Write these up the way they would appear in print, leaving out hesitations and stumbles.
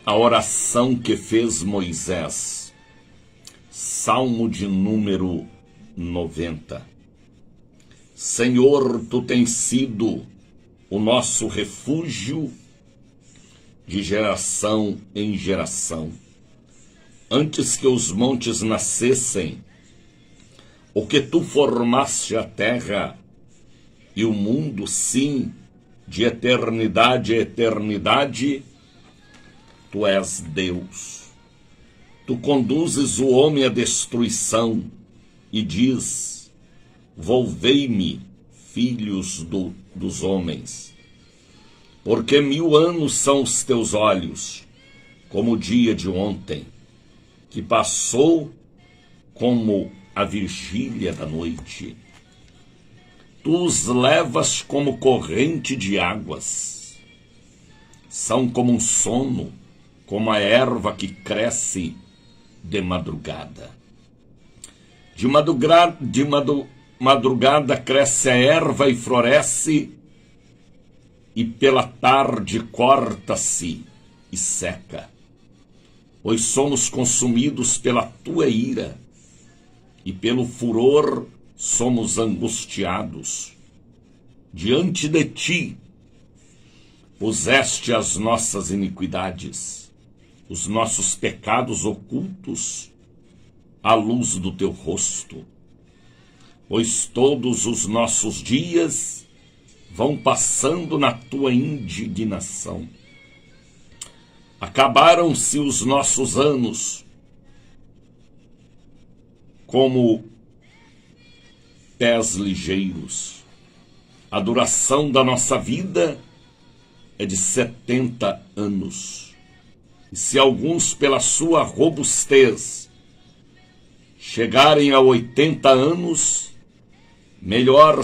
a oração que fez Moisés. Salmo de número 90. Senhor, tu tens sido o nosso refúgio de geração em geração. Antes que os montes nascessem, o que tu formaste a terra e o mundo, sim, de eternidade a eternidade, tu és Deus. Tu conduzes o homem à destruição e diz: volvei-me, filhos dos homens. Porque 1000 anos são os teus olhos, como o dia de ontem, que passou como a vigília da noite. Tu os levas como corrente de águas. São como um sono, como a erva que cresce de madrugada. De madrugada cresce a erva e floresce, e pela tarde corta-se e seca. Pois somos consumidos pela tua ira, e pelo furor somos angustiados. Diante de ti puseste as nossas iniquidades, os nossos pecados ocultos, à luz do teu rosto. Pois todos os nossos dias vão passando na tua indignação. Acabaram-se os nossos anos como pés ligeiros. A duração da nossa vida é de 70 anos. E se alguns, pela sua robustez, chegarem a 80 anos, melhor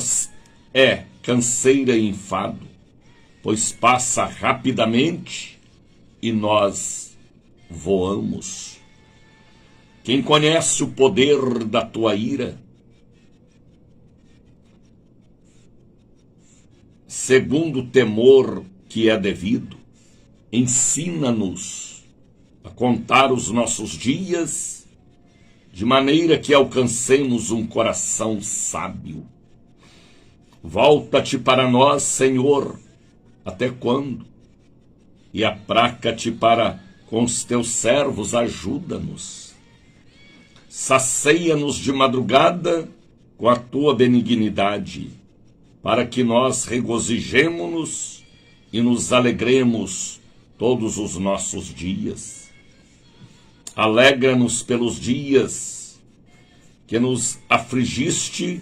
é canseira e enfado, pois passa rapidamente e nós voamos. Quem conhece o poder da tua ira, segundo o temor que é devido, ensina-nos a contar os nossos dias, de maneira que alcancemos um coração sábio. Volta-te para nós, Senhor, até quando? E apraca-te para com os teus servos, ajuda-nos. Sacia-nos de madrugada com a tua benignidade, para que nós regozijemo-nos e nos alegremos todos os nossos dias. Alegra-nos pelos dias que nos afligiste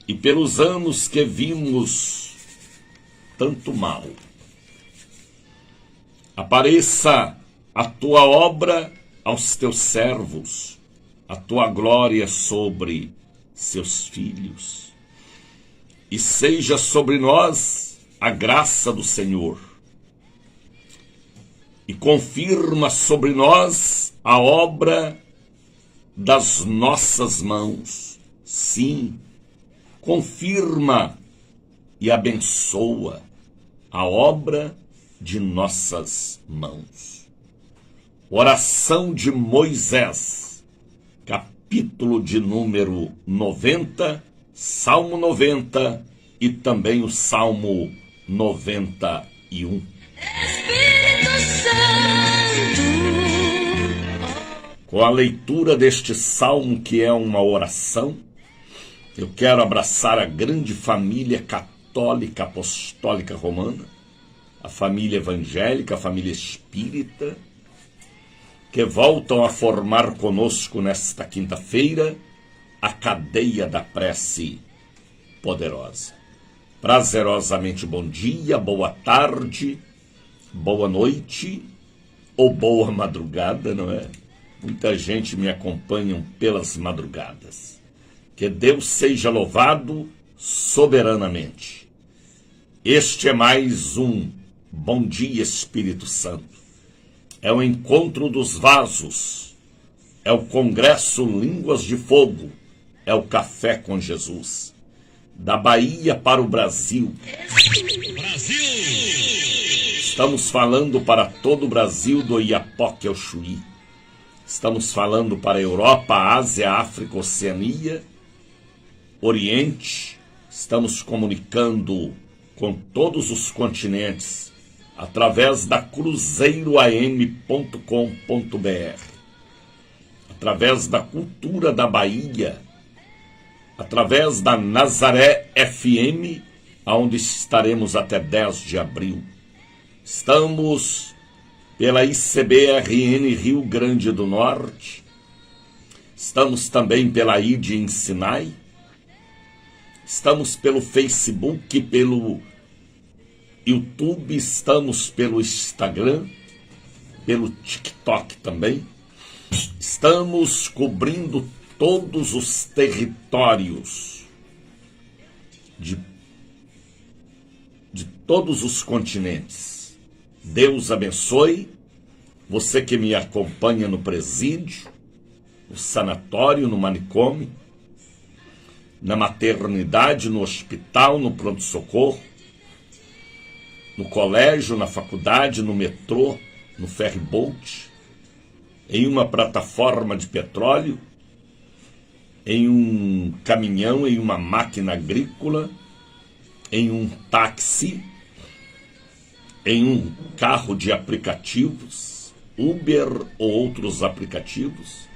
e pelos anos que vimos tanto mal. Apareça a tua obra aos teus servos, a tua glória sobre seus filhos. E seja sobre nós a graça do Senhor. E confirma sobre nós a obra das nossas mãos. Sim, confirma e abençoa a obra de nossas mãos. Oração de Moisés, capítulo de número 90, Salmo 90 e também o Salmo 91. Espírito Santo. Com a leitura deste salmo, que é uma oração, eu quero abraçar a grande família católica apostólica romana, a família evangélica, a família espírita, que voltam a formar conosco nesta quinta-feira a cadeia da prece poderosa. Prazerosamente bom dia, boa tarde, boa noite ou boa madrugada, não é? Muita gente me acompanha pelas madrugadas. Que Deus seja louvado soberanamente. Este é mais um Bom Dia Espírito Santo. É o encontro dos vasos, é o congresso Línguas de Fogo, é o Café com Jesus. Da Bahia para o Brasil. Estamos falando para todo o Brasil, do Iapoque ao Chuí. Estamos falando para a Europa, Ásia, África, Oceania, Oriente. Estamos comunicando com todos os continentes através da cruzeiroam.com.br, através da Cultura da Bahia, através da Nazaré FM, onde estaremos até 10 de abril. Estamos pela ICBRN Rio Grande do Norte, estamos também pela ID em Sinai, estamos pelo Facebook, pelo YouTube, estamos pelo Instagram, pelo TikTok também. Estamos cobrindo todos os territórios de todos os continentes. Deus abençoe você que me acompanha no presídio, no sanatório, no manicômio, na maternidade, no hospital, no pronto-socorro, no colégio, na faculdade, no metrô, no ferryboat, em uma plataforma de petróleo, em um caminhão, em uma máquina agrícola, em um táxi, em um carro de aplicativos, Uber ou outros aplicativos.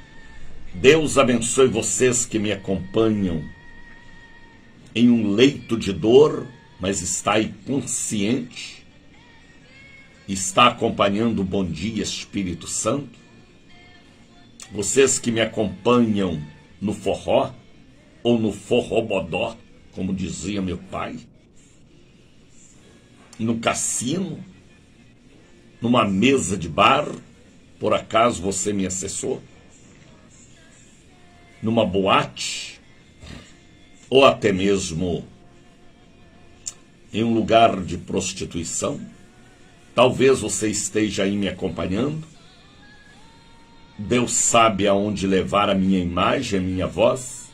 Deus abençoe vocês que me acompanham em um leito de dor, mas está aí consciente, está acompanhando o Bom Dia Espírito Santo. Vocês que me acompanham no forró, ou no forrobodó, como dizia meu pai, no cassino, numa mesa de bar, por acaso você me acessou, numa boate, ou até mesmo em um lugar de prostituição. Talvez você esteja aí me acompanhando. Deus sabe aonde levar a minha imagem, a minha voz,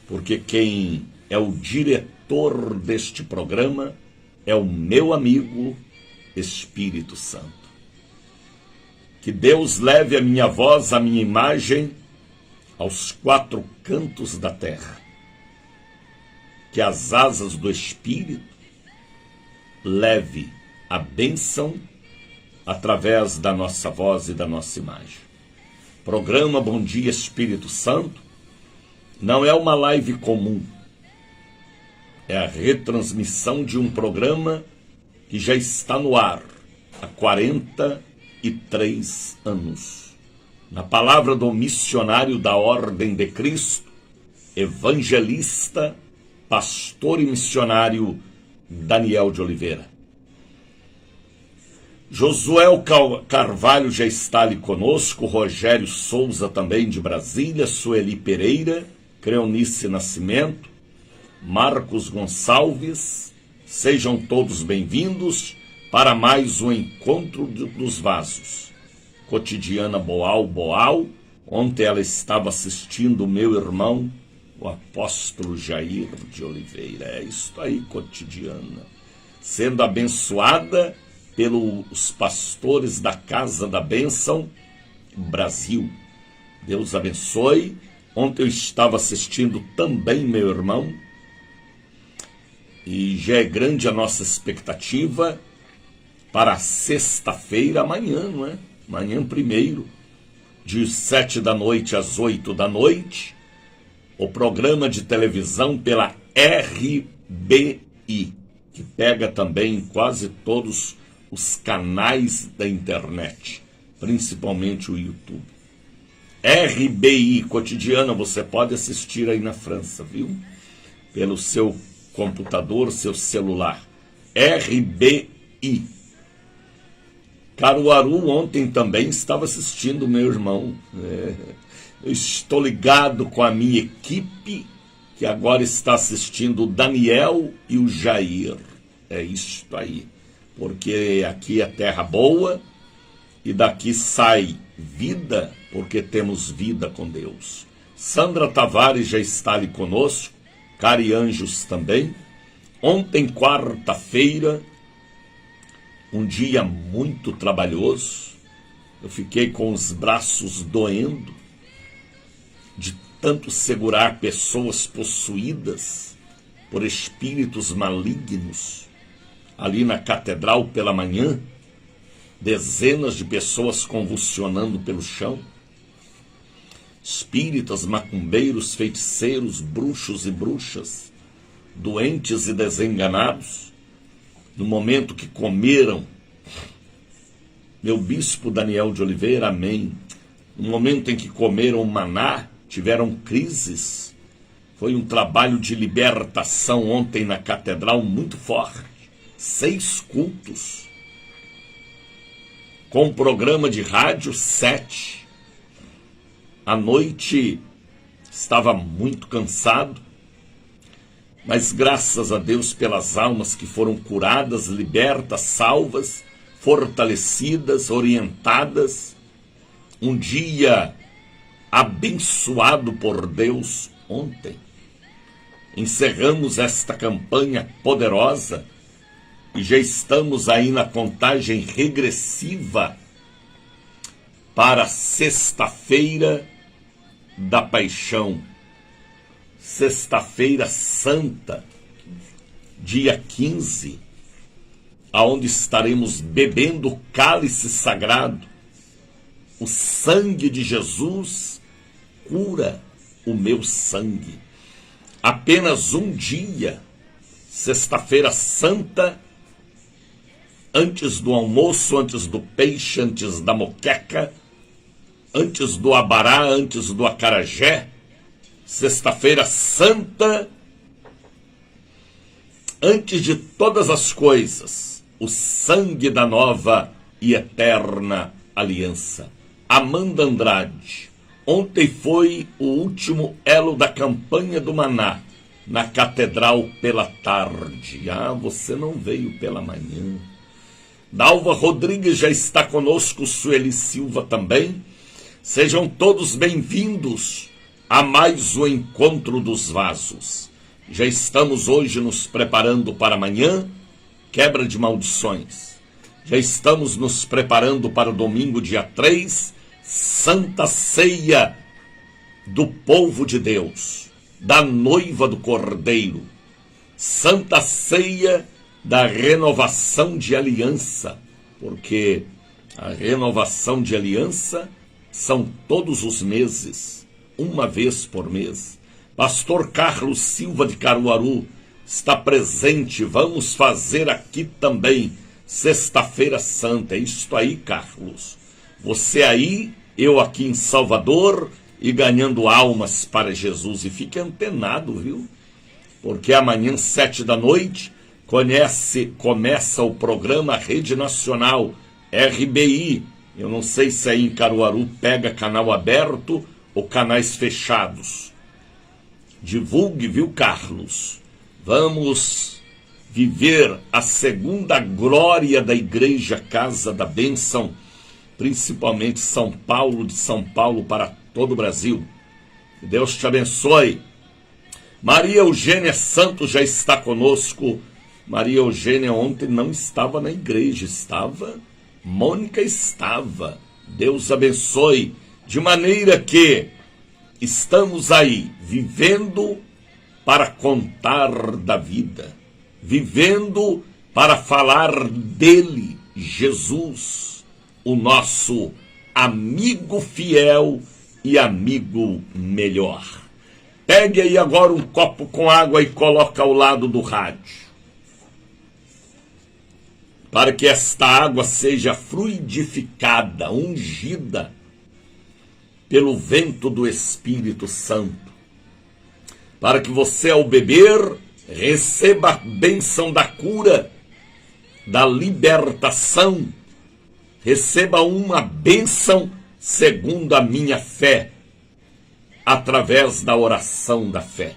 porque quem é o diretor deste programa é o meu amigo Espírito Santo. Que Deus leve a minha voz, a minha imagem aos 4 cantos da terra. Que as asas do Espírito leve a bênção através da nossa voz e da nossa imagem. Programa Bom Dia Espírito Santo não é uma live comum. É a retransmissão de um programa que já está no ar há 43 anos. Na palavra do missionário da Ordem de Cristo, evangelista, pastor e missionário Daniel de Oliveira. Josuel Carvalho já está ali conosco, Rogério Souza também de Brasília, Sueli Pereira, Creonice Nascimento, Marcos Gonçalves. Sejam todos bem-vindos para mais um Encontro dos Vasos. Cotidiana Boal. Ontem ela estava assistindo o meu irmão, o apóstolo Jair de Oliveira. É isso aí, Cotidiana. Sendo abençoada pelos pastores da Casa da Bênção Brasil. Deus abençoe. Ontem eu estava assistindo também meu irmão. E já é grande a nossa expectativa para sexta-feira, amanhã, não é? Amanhã 1º, de 7 da noite às 8 da noite, o programa de televisão pela RBI, que pega também quase todos os canais da internet, principalmente o YouTube. RBI Cotidiana, você pode assistir aí na França, viu? Pelo seu computador, seu celular. RBI. Caruaru ontem também estava assistindo meu irmão. Eu estou ligado com a minha equipe, que agora está assistindo o Daniel e o Jair. É isso aí. Porque aqui é terra boa e daqui sai vida, porque temos vida com Deus. Sandra Tavares já está ali conosco, Cari Anjos também. Ontem, quarta-feira, um dia muito trabalhoso. Eu fiquei com os braços doendo de tanto segurar pessoas possuídas por espíritos malignos. Ali na catedral pela manhã, dezenas de pessoas convulsionando pelo chão. Espíritas, macumbeiros, feiticeiros, bruxos e bruxas, doentes e desenganados. No momento que comeram, meu bispo Daniel de Oliveira, amém. No momento em que comeram o maná, tiveram crises. Foi um trabalho de libertação ontem na catedral muito forte. 6 cultos. Com um programa de rádio 7. À noite estava muito cansado, mas graças a Deus pelas almas que foram curadas, libertas, salvas, fortalecidas, orientadas. Um dia abençoado por Deus ontem. Encerramos esta campanha poderosa e já estamos aí na contagem regressiva para sexta-feira da Paixão, Sexta-feira Santa, dia 15, aonde estaremos bebendo o cálice sagrado. O sangue de Jesus cura o meu sangue. Apenas um dia, Sexta-feira Santa, antes do almoço, antes do peixe, antes da moqueca, antes do abará, antes do acarajé, Sexta-feira Santa, antes de todas as coisas, o sangue da nova e eterna aliança. Amanda Andrade, ontem foi o último elo da campanha do Maná, na catedral pela tarde. Ah, você não veio pela manhã. Dalva Rodrigues já está conosco, Sueli Silva também. Sejam todos bem-vindos a mais um Encontro dos Vasos. Já estamos hoje nos preparando para amanhã, quebra de maldições. Já estamos nos preparando para o domingo, dia 3, Santa Ceia do povo de Deus, da noiva do Cordeiro. Santa Ceia da renovação de aliança, porque a renovação de aliança são todos os meses, uma vez por mês. Pastor Carlos Silva de Caruaru está presente. Vamos fazer aqui também Sexta-feira Santa. É isto aí, Carlos. Você aí, eu aqui em Salvador e ganhando almas para Jesus. E fique antenado, viu? Porque amanhã, 7 da noite, começa o programa Rede Nacional, RBI. Eu não sei se aí em Caruaru pega canal aberto ou canais fechados. Divulgue, viu, Carlos? Vamos viver a segunda glória da Igreja Casa da Bênção, principalmente São Paulo, de São Paulo para todo o Brasil. Que Deus te abençoe. Maria Eugênia Santos já está conosco. Maria Eugênia ontem não estava na igreja, estava? Mônica estava. Deus abençoe. De maneira que estamos aí, vivendo para contar da vida, vivendo para falar dele, Jesus, o nosso amigo fiel e amigo melhor. Pegue aí agora um copo com água e coloca ao lado do rádio, para que esta água seja fluidificada, ungida pelo vento do Espírito Santo, para que você, ao beber, receba a bênção da cura, da libertação, receba uma bênção segundo a minha fé, através da oração da fé.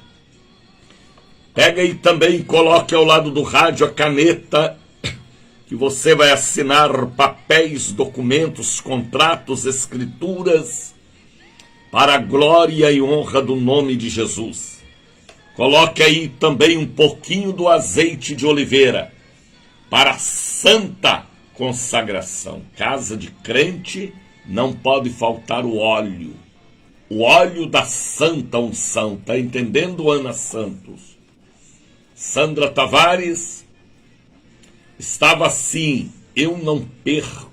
Pega aí também e coloque ao lado do rádio a caneta, que você vai assinar papéis, documentos, contratos, escrituras, para a glória e honra do nome de Jesus. Coloque aí também um pouquinho do azeite de oliveira, para a santa consagração. Casa de crente não pode faltar o óleo da santa unção. Tá entendendo, Ana Santos? Sandra Tavares estava assim: eu não perco.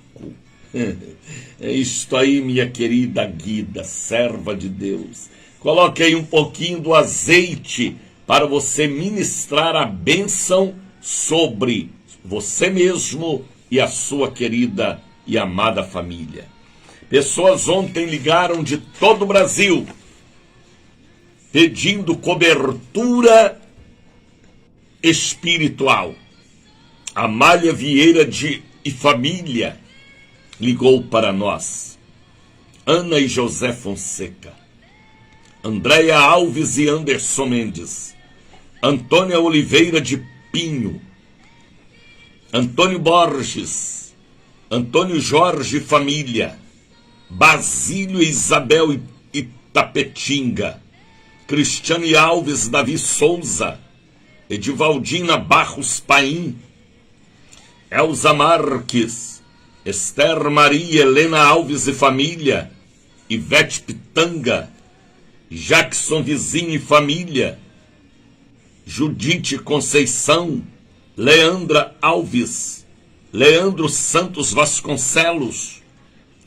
É isto aí, minha querida Guida, serva de Deus. Coloque aí um pouquinho do azeite para você ministrar a bênção sobre você mesmo e a sua querida e amada família. Pessoas ontem ligaram de todo o Brasil pedindo cobertura espiritual. Amália Vieira e família ligou para nós. Ana e José Fonseca, Andréia Alves e Anderson Mendes, Antônia Oliveira de Pinho, Antônio Borges, Antônio Jorge família, Basílio e Isabel Itapetinga, Cristiane Alves, Davi Souza, Edivaldina Barros Paim, Elza Marques, Esther Maria Helena Alves e família, Ivete Pitanga, Jackson Vizinho e família, Judite Conceição, Leandra Alves, Leandro Santos Vasconcelos,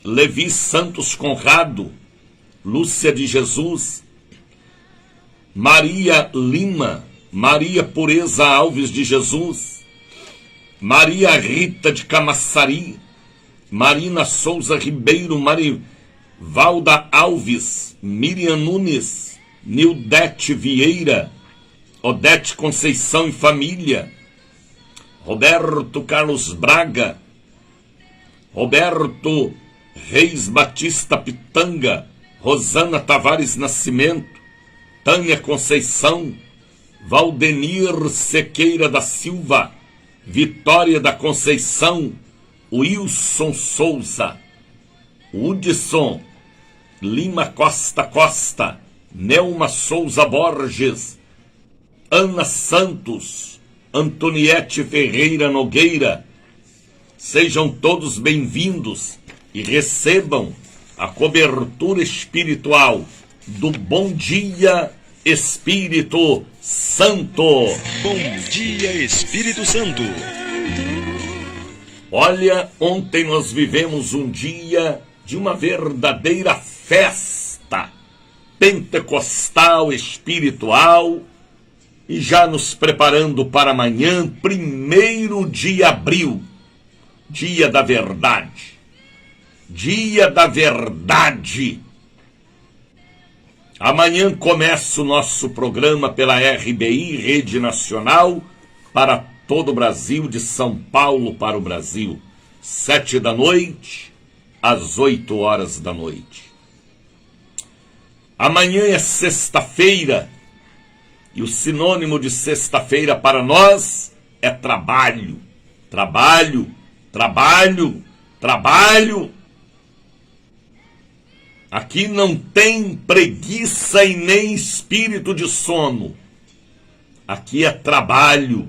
Levi Santos Conrado, Lúcia de Jesus, Maria Lima, Maria Pureza Alves de Jesus, Maria Rita de Camaçari, Marina Souza Ribeiro, Marivalda Alves, Miriam Nunes, Nildete Vieira, Odete Conceição e família, Roberto Carlos Braga, Roberto Reis Batista Pitanga, Rosana Tavares Nascimento, Tânia Conceição, Valdenir Sequeira da Silva, Vitória da Conceição, Wilson Souza, Hudson Lima Costa, Nelma Souza Borges, Ana Santos, Antoniete Ferreira Nogueira. Sejam todos bem-vindos e recebam a cobertura espiritual do Bom Dia Espírito Santo. Bom dia, Espírito Santo. Olha, ontem nós vivemos um dia de uma verdadeira festa pentecostal espiritual e já nos preparando para amanhã, 1º de abril, dia da verdade. Dia da verdade. Amanhã começa o nosso programa pela RBI, Rede Nacional, para todo o Brasil, de São Paulo para o Brasil, 19h às 20h. Amanhã é sexta-feira, e o sinônimo de sexta-feira para nós é trabalho. Trabalho, trabalho, trabalho. Aqui não tem preguiça e nem espírito de sono. Aqui é trabalho.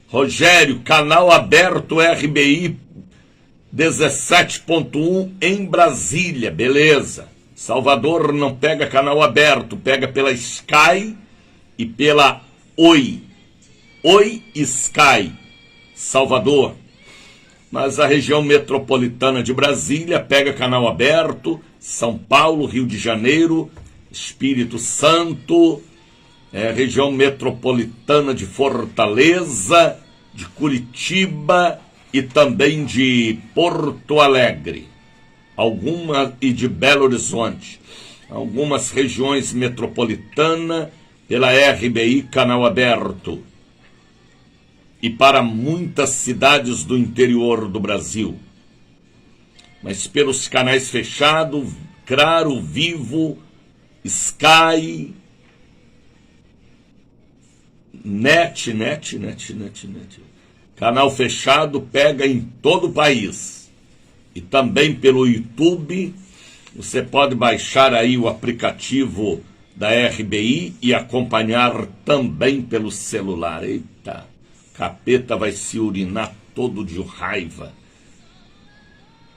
Rogério, canal aberto RBI 17.1 em Brasília, beleza. Salvador não pega canal aberto, pega pela Sky e pela Oi. Oi Sky, Salvador. Mas a região metropolitana de Brasília pega canal aberto, São Paulo, Rio de Janeiro, Espírito Santo, região metropolitana de Fortaleza, de Curitiba e também de Porto Alegre, e de Belo Horizonte. Algumas regiões metropolitanas pela RBI canal aberto. E para muitas cidades do interior do Brasil. Mas pelos canais fechados, Claro, Vivo, Sky, Net. Canal fechado pega em todo o país. E também pelo YouTube, você pode baixar aí o aplicativo da RBI e acompanhar também pelo celular. Eita! Capeta vai se urinar todo de raiva.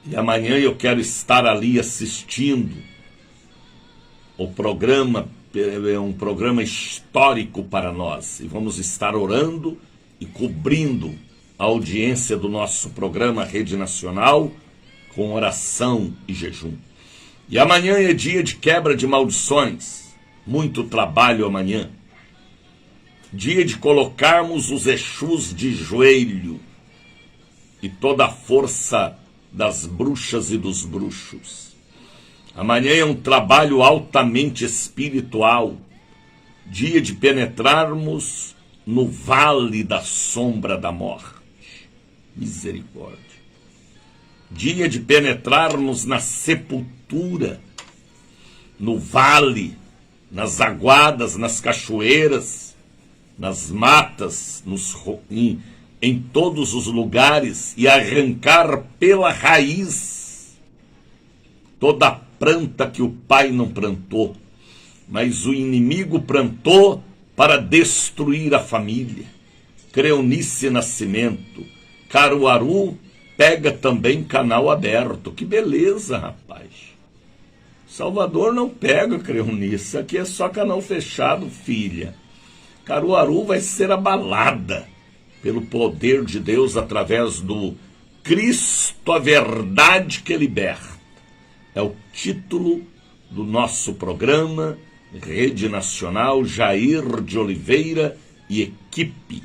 E amanhã eu quero estar ali assistindo o programa. É um programa histórico para nós. E vamos estar orando e cobrindo a audiência do nosso programa Rede Nacional com oração e jejum. E amanhã é dia de quebra de maldições. Muito trabalho amanhã. Dia de colocarmos os Exus de joelho e toda a força das bruxas e dos bruxos. Amanhã é um trabalho altamente espiritual. Dia de penetrarmos no vale da sombra da morte. Misericórdia. Dia de penetrarmos na sepultura, no vale, nas aguadas, nas cachoeiras, nas matas, em todos os lugares, e arrancar pela raiz toda a planta que o Pai não plantou, mas o inimigo plantou para destruir a família. Creonice Nascimento, Caruaru pega também canal aberto. Que beleza, rapaz. Salvador não pega Creonice, aqui é só canal fechado, filha. Caruaru vai ser abalada pelo poder de Deus através do Cristo, a verdade que liberta. É o título do nosso programa, Rede Nacional, Jair de Oliveira e equipe.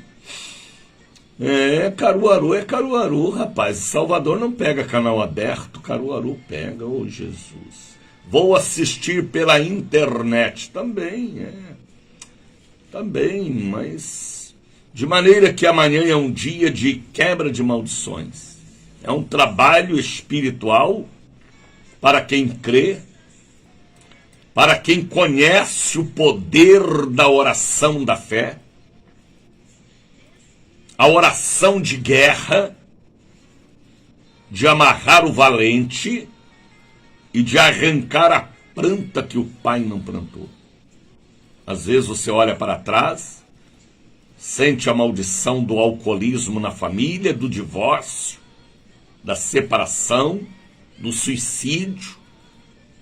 Caruaru, rapaz. Salvador não pega canal aberto, Caruaru pega, ô Jesus. Vou assistir pela internet, também, Também, mas de maneira que amanhã é um dia de quebra de maldições. É um trabalho espiritual para quem crê, para quem conhece o poder da oração da fé, a oração de guerra, de amarrar o valente e de arrancar a planta que o Pai não plantou. Às vezes você olha para trás, sente a maldição do alcoolismo na família, do divórcio, da separação, do suicídio,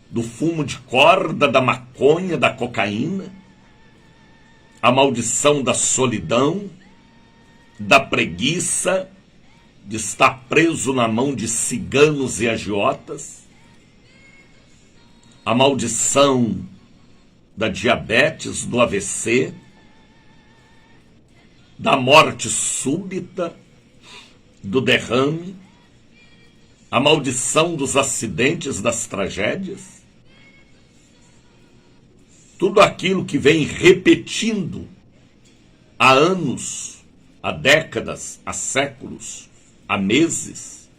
do fumo de corda, da maconha, da cocaína, a maldição da solidão, da preguiça, de estar preso na mão de ciganos e agiotas, a maldição da diabetes, do AVC, da morte súbita, do derrame, a maldição dos acidentes, das tragédias, tudo aquilo que vem repetindo há anos, há décadas, há séculos, há meses.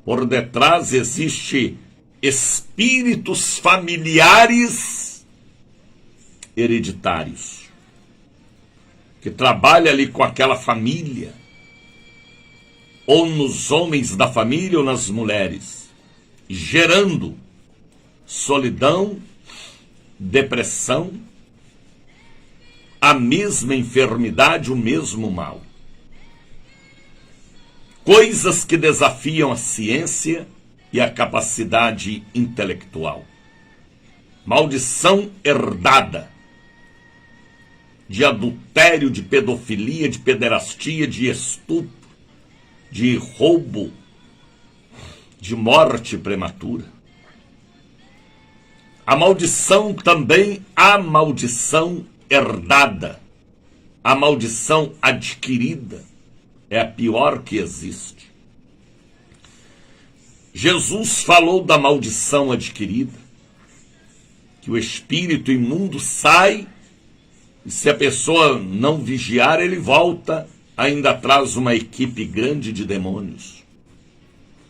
Por detrás existe espíritos familiares hereditários, que trabalham ali com aquela família, ou nos homens da família ou nas mulheres, gerando solidão, depressão, a mesma enfermidade, o mesmo mal. Coisas que desafiam a ciência e a capacidade intelectual. Maldição herdada de adultério, de pedofilia, de pederastia, de estupro, de roubo, de morte prematura. A maldição também, a maldição herdada, a maldição adquirida, é a pior que existe. Jesus falou da maldição adquirida, que o espírito imundo sai, e se a pessoa não vigiar, ele volta, ainda traz uma equipe grande de demônios.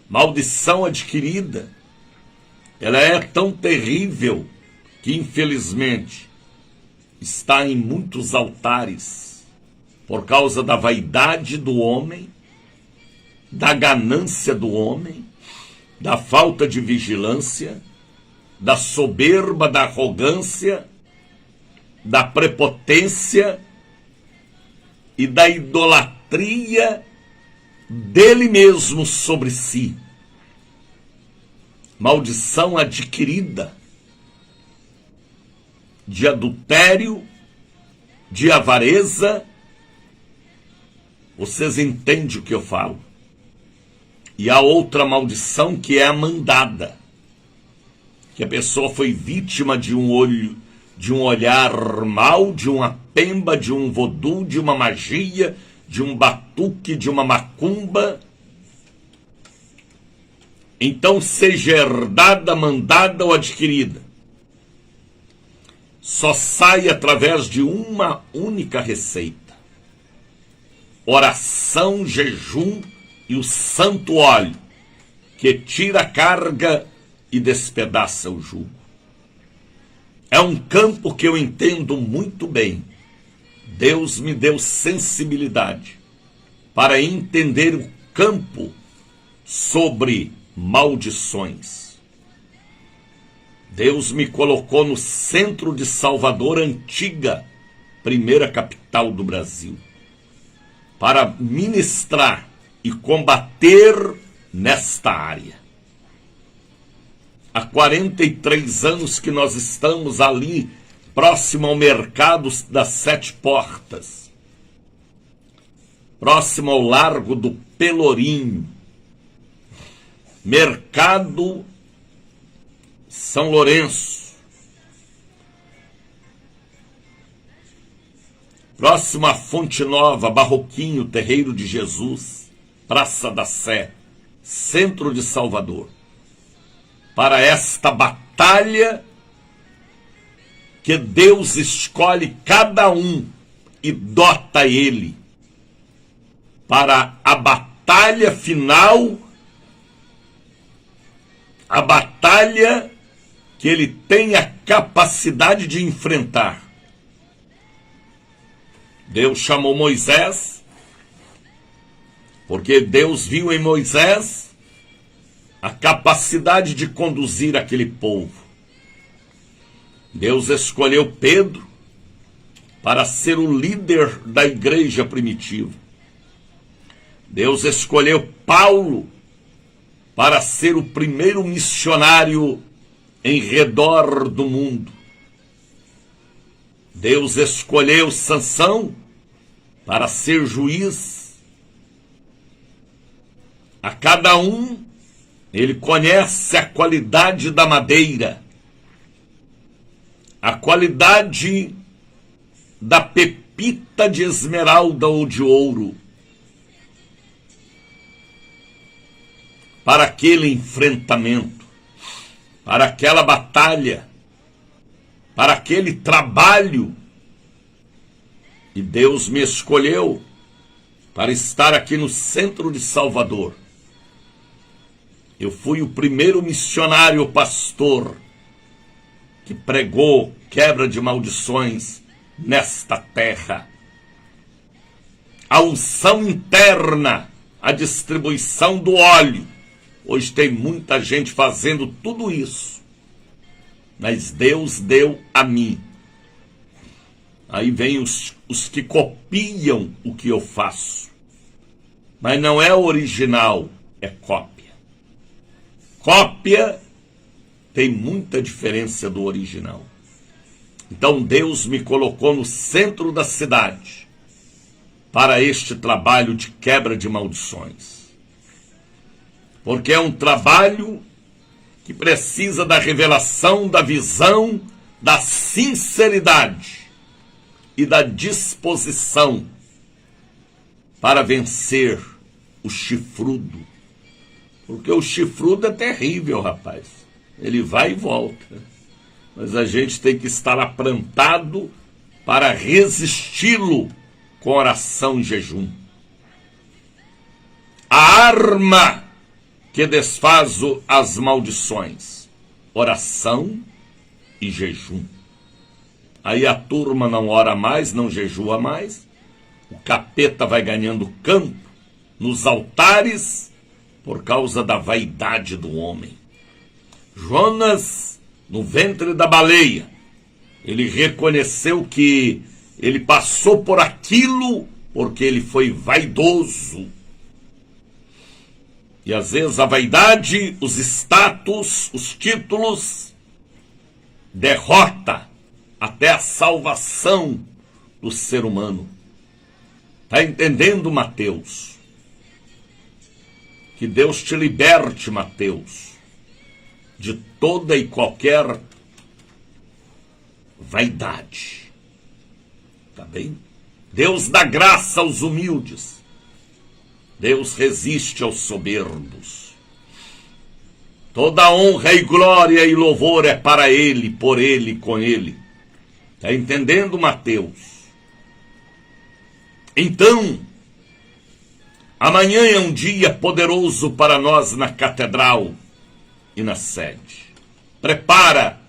Maldição adquirida, ela é tão terrível que, infelizmente, está em muitos altares por causa da vaidade do homem, da ganância do homem, da falta de vigilância, da soberba, da arrogância, da prepotência e da idolatria dele mesmo sobre si. Maldição adquirida de adultério, de avareza. Vocês entendem o que eu falo? E há outra maldição que é a mandada, que a pessoa foi vítima de um olhar mau, de uma pemba, de um vodu, de uma magia, de um batuque, de uma macumba. Então, seja herdada, mandada ou adquirida, só sai através de uma única receita: oração, jejum e o santo óleo, que tira a carga e despedaça o jugo. É um campo que eu entendo muito bem. Deus me deu sensibilidade para entender o campo sobre maldições. Deus me colocou no centro de Salvador, antiga primeira capital do Brasil, para ministrar e combater nesta área. Há 43 anos que nós estamos ali, próximo ao mercado das 7 Portas, próximo ao Largo do Pelourinho, Mercado São Lourenço, próximo à Fonte Nova, Barroquinho, Terreiro de Jesus, Praça da Sé, centro de Salvador, para esta batalha que Deus escolhe cada um e dota ele para a batalha final, a batalha que ele tem a capacidade de enfrentar. Deus chamou Moisés, porque Deus viu em Moisés a capacidade de conduzir aquele povo. Deus escolheu Pedro para ser o líder da igreja primitiva. Deus escolheu Paulo para ser o primeiro missionário em redor do mundo. Deus escolheu Sansão para ser juiz. A cada um, ele conhece a qualidade da madeira, a qualidade da pepita de esmeralda ou de ouro, para aquele enfrentamento, para aquela batalha, para aquele trabalho. E Deus me escolheu para estar aqui no centro de Salvador. Eu fui o primeiro missionário pastor que pregou quebra de maldições nesta terra. A unção interna, a distribuição do óleo. Hoje tem muita gente fazendo tudo isso, mas Deus deu a mim. Aí vem os que copiam o que eu faço, mas não é original, é cópia. Cópia tem muita diferença do original. Então Deus me colocou no centro da cidade para este trabalho de quebra de maldições. Porque é um trabalho que precisa da revelação, da visão, da sinceridade e da disposição para vencer o chifrudo. Porque o chifrudo é terrível, rapaz. Ele vai e volta. Mas a gente tem que estar aprontado para resisti-lo com oração e jejum. A arma que desfaz as maldições: oração e jejum. Aí a turma não ora mais, não jejua mais. O capeta vai ganhando campo nos altares por causa da vaidade do homem. Jonas, no ventre da baleia, ele reconheceu que ele passou por aquilo porque ele foi vaidoso. E às vezes a vaidade, os status, os títulos, derrota até a salvação do ser humano. Está entendendo, Mateus? Que Deus te liberte, Mateus, de toda e qualquer vaidade. Tá bem? Deus dá graça aos humildes. Deus resiste aos soberbos. Toda honra e glória e louvor é para Ele, por Ele, com Ele. Está entendendo, Mateus? Então, amanhã é um dia poderoso para nós na catedral e na sede. Prepara.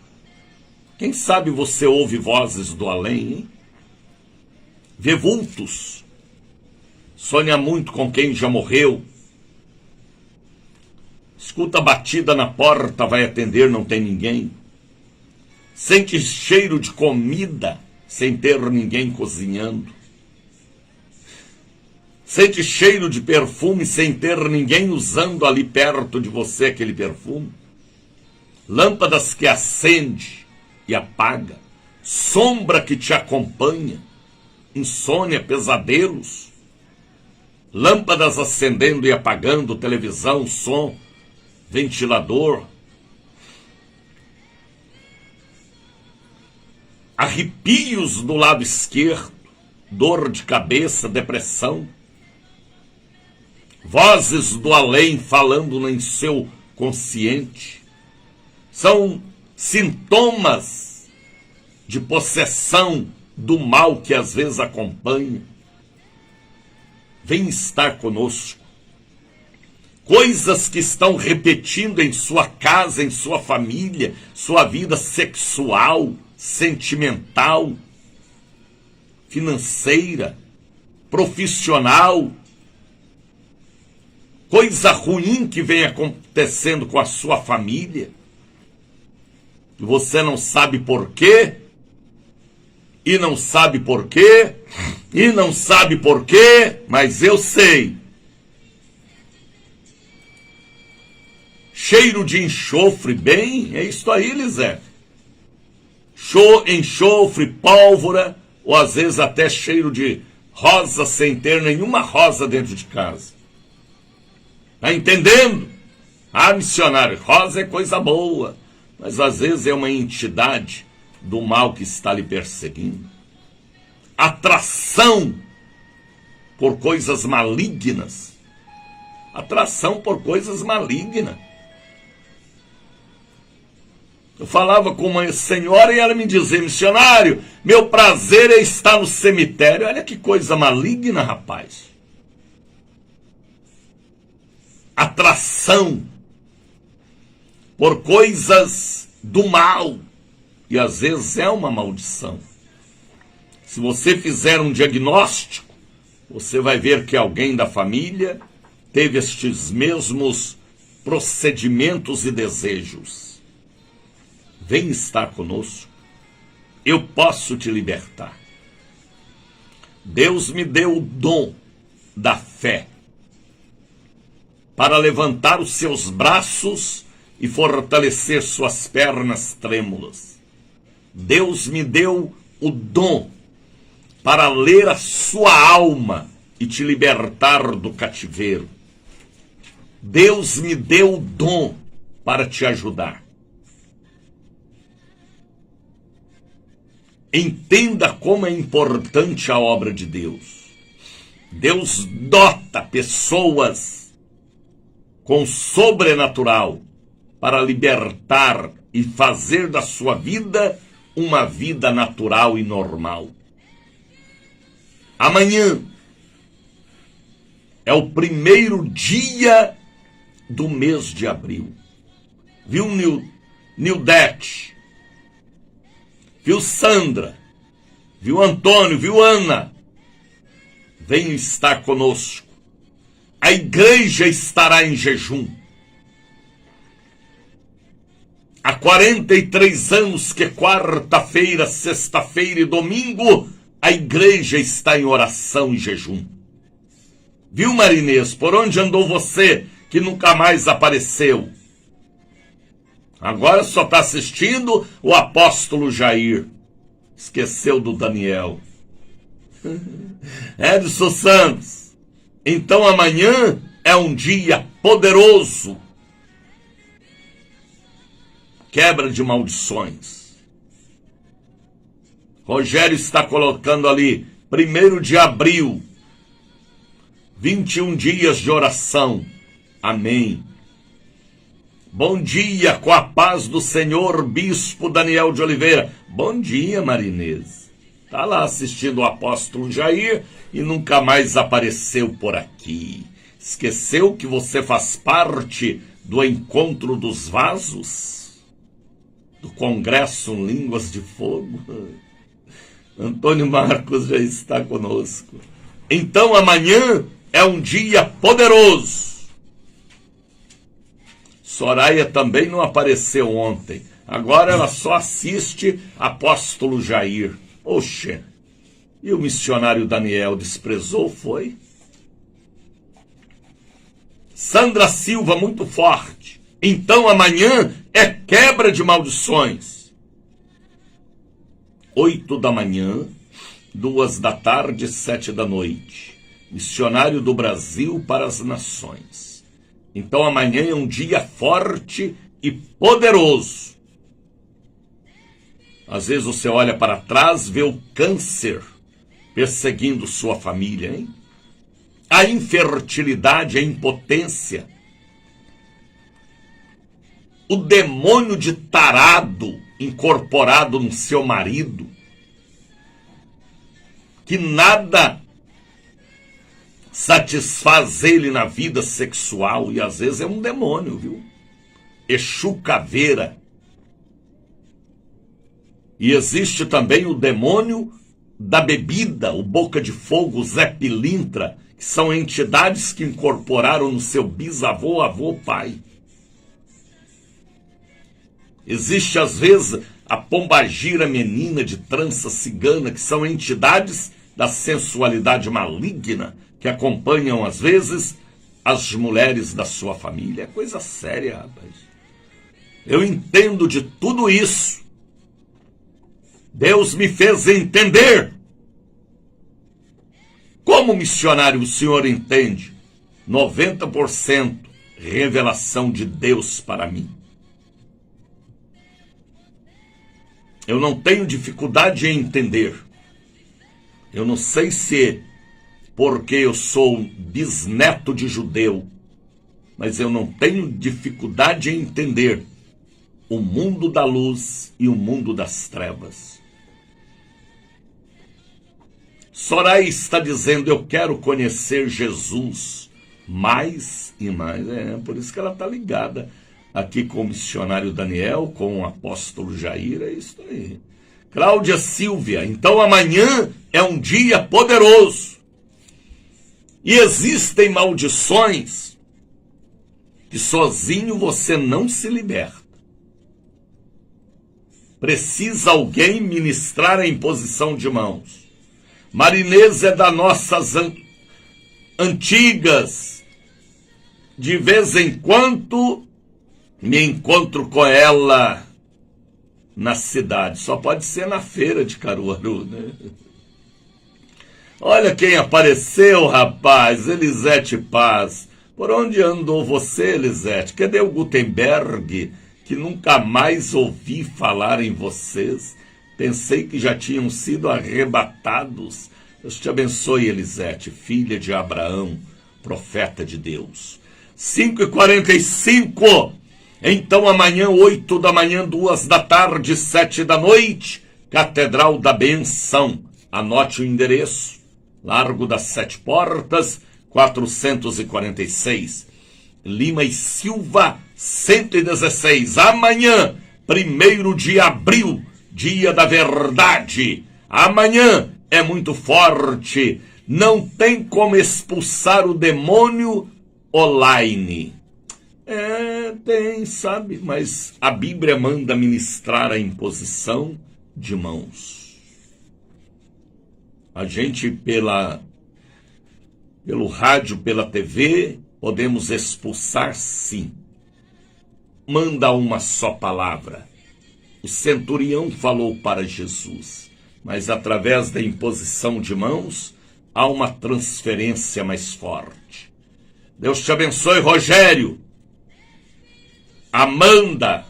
Quem sabe você ouve vozes do além, hein? Vê vultos. Sonha muito com quem já morreu. Escuta a batida na porta, vai atender, não tem ninguém. Sente cheiro de comida sem ter ninguém cozinhando. Sente cheiro de perfume sem ter ninguém usando ali perto de você aquele perfume. Lâmpadas que acende e apaga. Sombra que te acompanha. Insônia, pesadelos. Lâmpadas acendendo e apagando, televisão, som, ventilador. Arrepios do lado esquerdo, dor de cabeça, depressão. Vozes do além falando em seu consciente. São sintomas de possessão do mal que às vezes acompanha. Vem estar conosco. Coisas que estão repetindo em sua casa, em sua família, sua vida sexual, sentimental, financeira, profissional. Coisa ruim que vem acontecendo com a sua família. E você não sabe por quê. E não sabe por quê. E não sabe por quê. Mas eu sei. Cheiro de enxofre, bem, é isso aí, Lisete. Enxofre, pólvora, ou às vezes até cheiro de rosa sem ter nenhuma rosa dentro de casa. Tá entendendo? Ah, missionário, rosa é coisa boa, mas às vezes é uma entidade do mal que está lhe perseguindo. Atração por coisas malignas. Atração por coisas malignas. Eu falava com uma senhora e ela me dizia: missionário, meu prazer é estar no cemitério. Olha que coisa maligna, rapaz. Atração por coisas do mal. E às vezes é uma maldição. Se você fizer um diagnóstico, você vai ver que alguém da família teve estes mesmos procedimentos e desejos. Vem estar conosco. Eu posso te libertar. Deus me deu o dom da fé para levantar os seus braços e fortalecer suas pernas trêmulas. Deus me deu o dom para ler a sua alma e te libertar do cativeiro. Deus me deu o dom para te ajudar. Entenda como é importante a obra de Deus. Deus dota pessoas com sobrenatural para libertar e fazer da sua vida uma vida natural e normal. Amanhã é o primeiro dia do mês de abril. Viu, Nildete? Viu, Sandra? Viu, Antônio? Viu, Ana? Venham estar conosco. A igreja estará em jejum. Há 43 anos que quarta-feira, sexta-feira e domingo, a igreja está em oração e jejum. Viu, Marinês? Por onde andou você que nunca mais apareceu. Agora só está assistindo o apóstolo Jair. Esqueceu do Daniel. Edson Santos, então amanhã é um dia poderoso. Quebra de maldições. Rogério está colocando ali, 1º de abril, 21 dias de oração. Amém. Bom dia, com a paz do Senhor, Bispo Daniel de Oliveira. Bom dia, Marinês. Está lá assistindo o apóstolo Jair e nunca mais apareceu por aqui. Esqueceu que você faz parte do Encontro dos Vasos? Do Congresso Línguas de Fogo? Antônio Marcos já está conosco. Então amanhã é um dia poderoso. Soraya também não apareceu ontem. Agora ela só assiste apóstolo Jair. Oxe, e o missionário Daniel desprezou, foi? Sandra Silva, muito forte. Então amanhã é quebra de maldições. 8 da manhã, 2 da tarde, 7 da noite. Missionário do Brasil para as nações. Então amanhã é um dia forte e poderoso. Às vezes você olha para trás, vê o câncer perseguindo sua família, hein? A infertilidade, a impotência. O demônio de tarado incorporado no seu marido. Que nada satisfaz ele na vida sexual. E às vezes é um demônio, viu? Exu Caveira. E existe também o demônio da bebida, o Boca de Fogo, o Zé Pilintra, que são entidades que incorporaram no seu bisavô, avô, pai. Existe às vezes a pombagira menina de trança cigana, que são entidades da sensualidade maligna, que acompanham às vezes as mulheres da sua família. É coisa séria, rapaz. Eu entendo de tudo isso. Deus me fez entender. Como missionário o senhor entende? 90% revelação de Deus para mim. Eu não tenho dificuldade em entender. Eu não sei se porque eu sou bisneto de judeu, mas eu não tenho dificuldade em entender o mundo da luz e o mundo das trevas. Soraya está dizendo, eu quero conhecer Jesus mais e mais. Por isso que ela está ligada aqui com o missionário Daniel, com o apóstolo Jair, é isso aí. Cláudia Silvia, então amanhã é um dia poderoso. E existem maldições que sozinho você não se liberta. Precisa alguém ministrar a imposição de mãos. Marinês é das nossas antigas. De vez em quando me encontro com ela na cidade. Só pode ser na feira de Caruaru, né? Olha quem apareceu, rapaz. Elisete Paz. Por onde andou você, Elisete? Cadê o Gutenberg? Que nunca mais ouvi falar em vocês. Pensei que já tinham sido arrebatados. Deus te abençoe, Elisete, filha de Abraão, profeta de Deus. 5h45. Então amanhã, 8 da manhã, 2 da tarde, 7 da noite, Catedral da Benção. Anote o endereço. Largo das Sete Portas, 446. Lima e Silva, 116. Amanhã, 1º de abril, dia da verdade. Amanhã é muito forte. Não tem como expulsar o demônio online. Tem, sabe, mas a Bíblia manda ministrar a imposição de mãos. A gente pelo rádio, pela TV, Podemos expulsar, sim. Manda uma só palavra. O centurião falou para Jesus, mas através da imposição de mãos, há uma transferência mais forte. Deus te abençoe, Rogério, Amanda,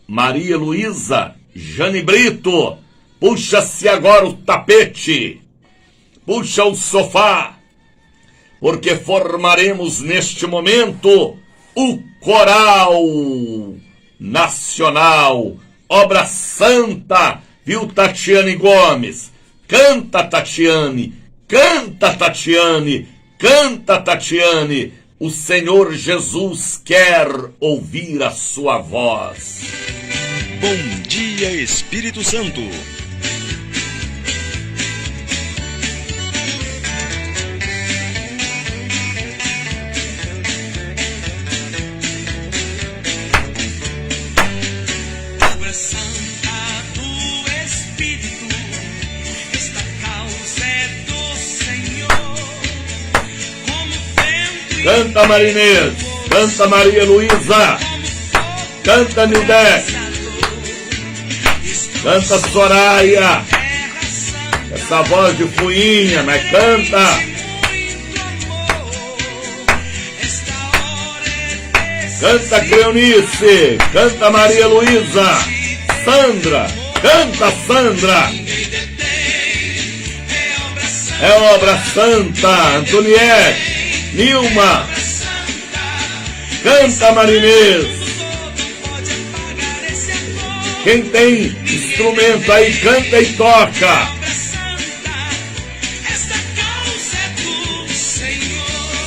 Maria Luísa, Jane Brito. Puxa-se agora o tapete, puxa o sofá, porque formaremos neste momento o Coral Nacional, Obra Santa, viu, Tatiane Gomes? Canta, Tatiane, canta, Tatiane, canta, Tatiane. O Senhor Jesus quer ouvir a sua voz. Bom dia, Espírito Santo. Canta, Marinês, canta, Maria Luísa, canta, Nildé, canta, Soraya, essa voz de fuinha, mas canta. Canta, Cleonice, canta, Maria Luísa, Sandra, canta, Sandra. É Obra Santa, Antoniette, Nilma, canta, Marinês. Quem tem instrumento aí, canta e toca.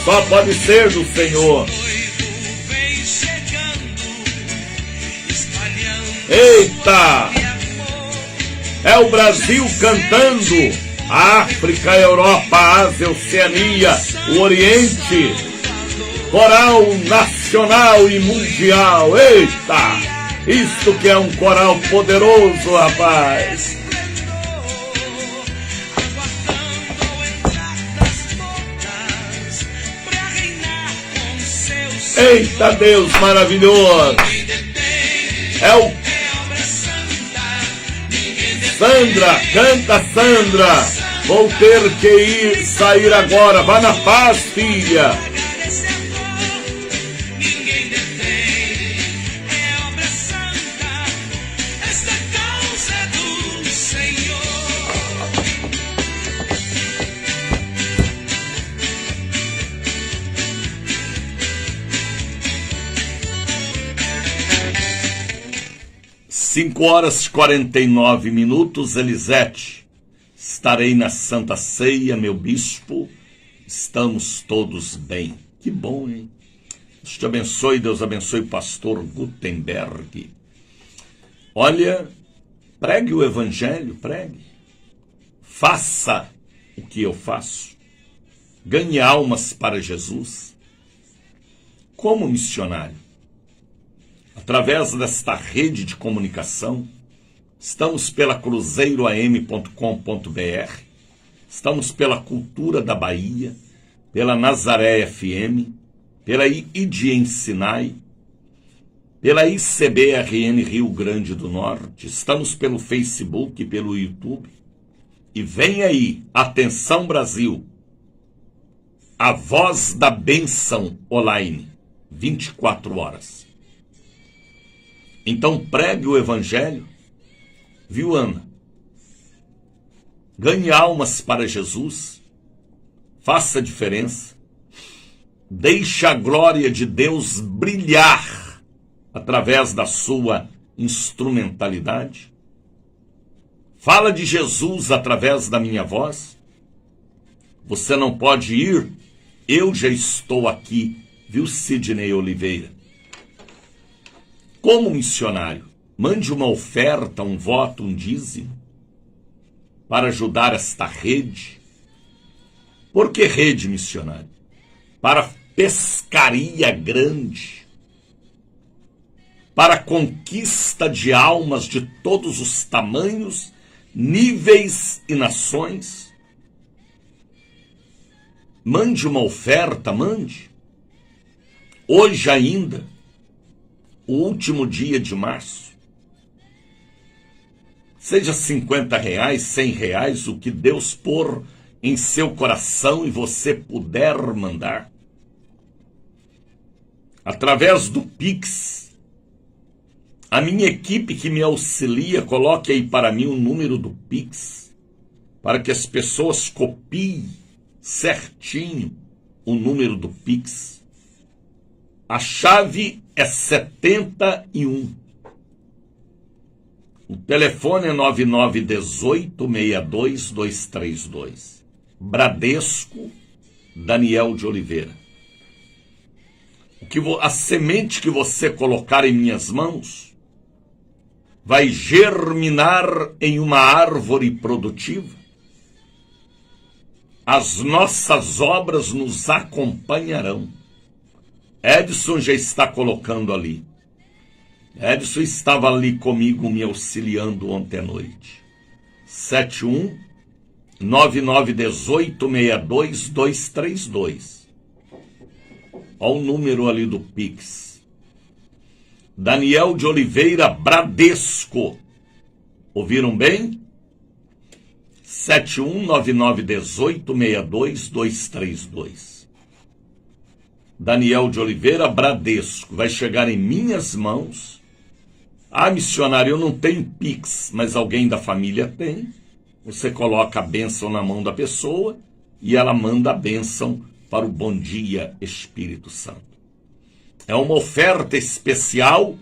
Só pode ser do Senhor. Eita! É o Brasil cantando. A África, a Europa, a Ásia, a Oceania, o Oriente, coral nacional e mundial. Eita! Isto que é um coral poderoso, rapaz. Eita, Deus maravilhoso. É o Sandra, canta, Sandra. Vou ter que sair agora. Vá na paz, filha. Cinco horas e 49 minutos, Elisete. Estarei na Santa Ceia, meu bispo. Estamos todos bem. Que bom, hein? Deus te abençoe, Deus abençoe o pastor Gutenberg. Olha, pregue o evangelho, pregue. Faça o que eu faço. Ganhe almas para Jesus. Como missionário. Através desta rede de comunicação, estamos pela cruzeiroam.com.br, estamos pela Cultura da Bahia, pela Nazaré FM, pela IDM Sinai, pela ICBRN Rio Grande do Norte, estamos pelo Facebook e pelo YouTube. E vem aí, atenção Brasil, a voz da bênção online, 24 horas. Então pregue o evangelho, viu, Ana? Ganhe almas para Jesus, faça a diferença, deixe a glória de Deus brilhar através da sua instrumentalidade. Fala de Jesus através da minha voz. Você não pode ir, eu já estou aqui, viu, Sidney Oliveira? Como missionário, mande uma oferta, um voto, um dízimo, para ajudar esta rede. Por que rede, missionário? Para pescaria grande, para conquista de almas de todos os tamanhos, níveis e nações. Mande uma oferta, mande. hoje ainda, o último dia de março, seja R$50, R$100, o que Deus pôr em seu coração e você puder mandar, através do Pix, a minha equipe que me auxilia, coloque aí para mim o número do Pix, para que as pessoas copiem certinho o número do Pix. A chave é 71. O telefone é 9918-62232. Bradesco, Daniel de Oliveira. A semente que você colocar em minhas mãos vai germinar em uma árvore produtiva. As nossas obras nos acompanharão. Edson já está colocando ali. Edson estava ali comigo me auxiliando ontem à noite. 71-9918-62232. Olha o número ali do Pix. Daniel de Oliveira, Bradesco. Ouviram bem? 71-9918-62232. Daniel de Oliveira, Bradesco. Vai chegar em minhas mãos. Ah, missionário, eu não tenho Pix, mas alguém da família tem. Você coloca a bênção na mão da pessoa e ela manda a bênção para o Bom Dia Espírito Santo. É uma oferta especial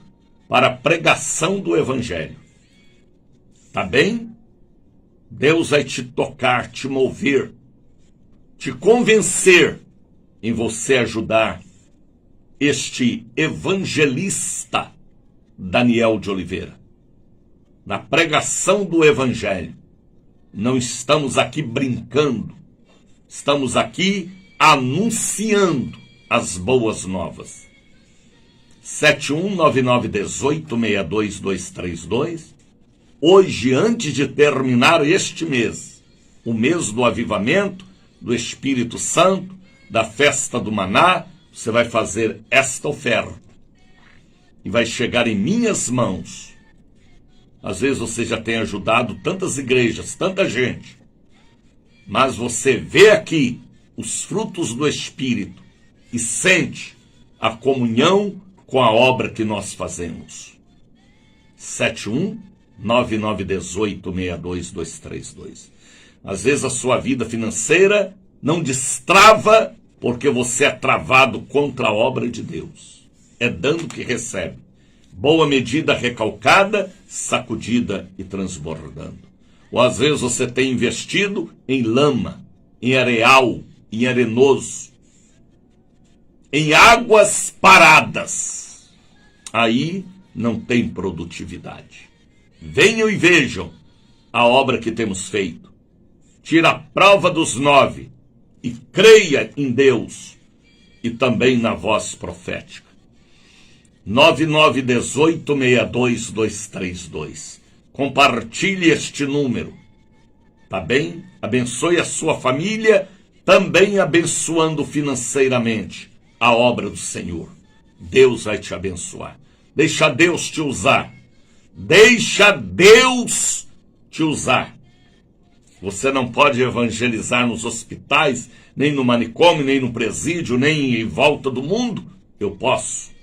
para a pregação do Evangelho. Tá bem? Deus vai te tocar, te mover, te convencer em você ajudar este evangelista Daniel de Oliveira. Na pregação do Evangelho. Não estamos aqui brincando. Estamos aqui anunciando as boas novas. 71-9918-62232. Hoje, antes de terminar este mês, o mês do avivamento, do Espírito Santo, da festa do Maná, você vai fazer esta oferta. E vai chegar em minhas mãos. Às vezes você já tem ajudado tantas igrejas, tanta gente. Mas você vê aqui os frutos do Espírito e sente a comunhão com a obra que nós fazemos. 71-9918-62232. Às vezes a sua vida financeira não destrava porque você é travado contra a obra de Deus. É dando que recebe. Boa medida recalcada, sacudida e transbordando. Ou às vezes você tem investido em lama, em areal, em arenoso, em águas paradas. Aí não tem produtividade. Venham e vejam a obra que temos feito. Tira a prova dos 9 e creia em Deus e também na voz profética. 9918-62232. Compartilhe este número. Tá bem? Abençoe a sua família, também abençoando financeiramente a obra do Senhor. Deus vai te abençoar. Deixa Deus te usar. Deixa Deus te usar. Você não pode evangelizar nos hospitais, nem no manicômio, nem no presídio, nem em volta do mundo. Eu posso.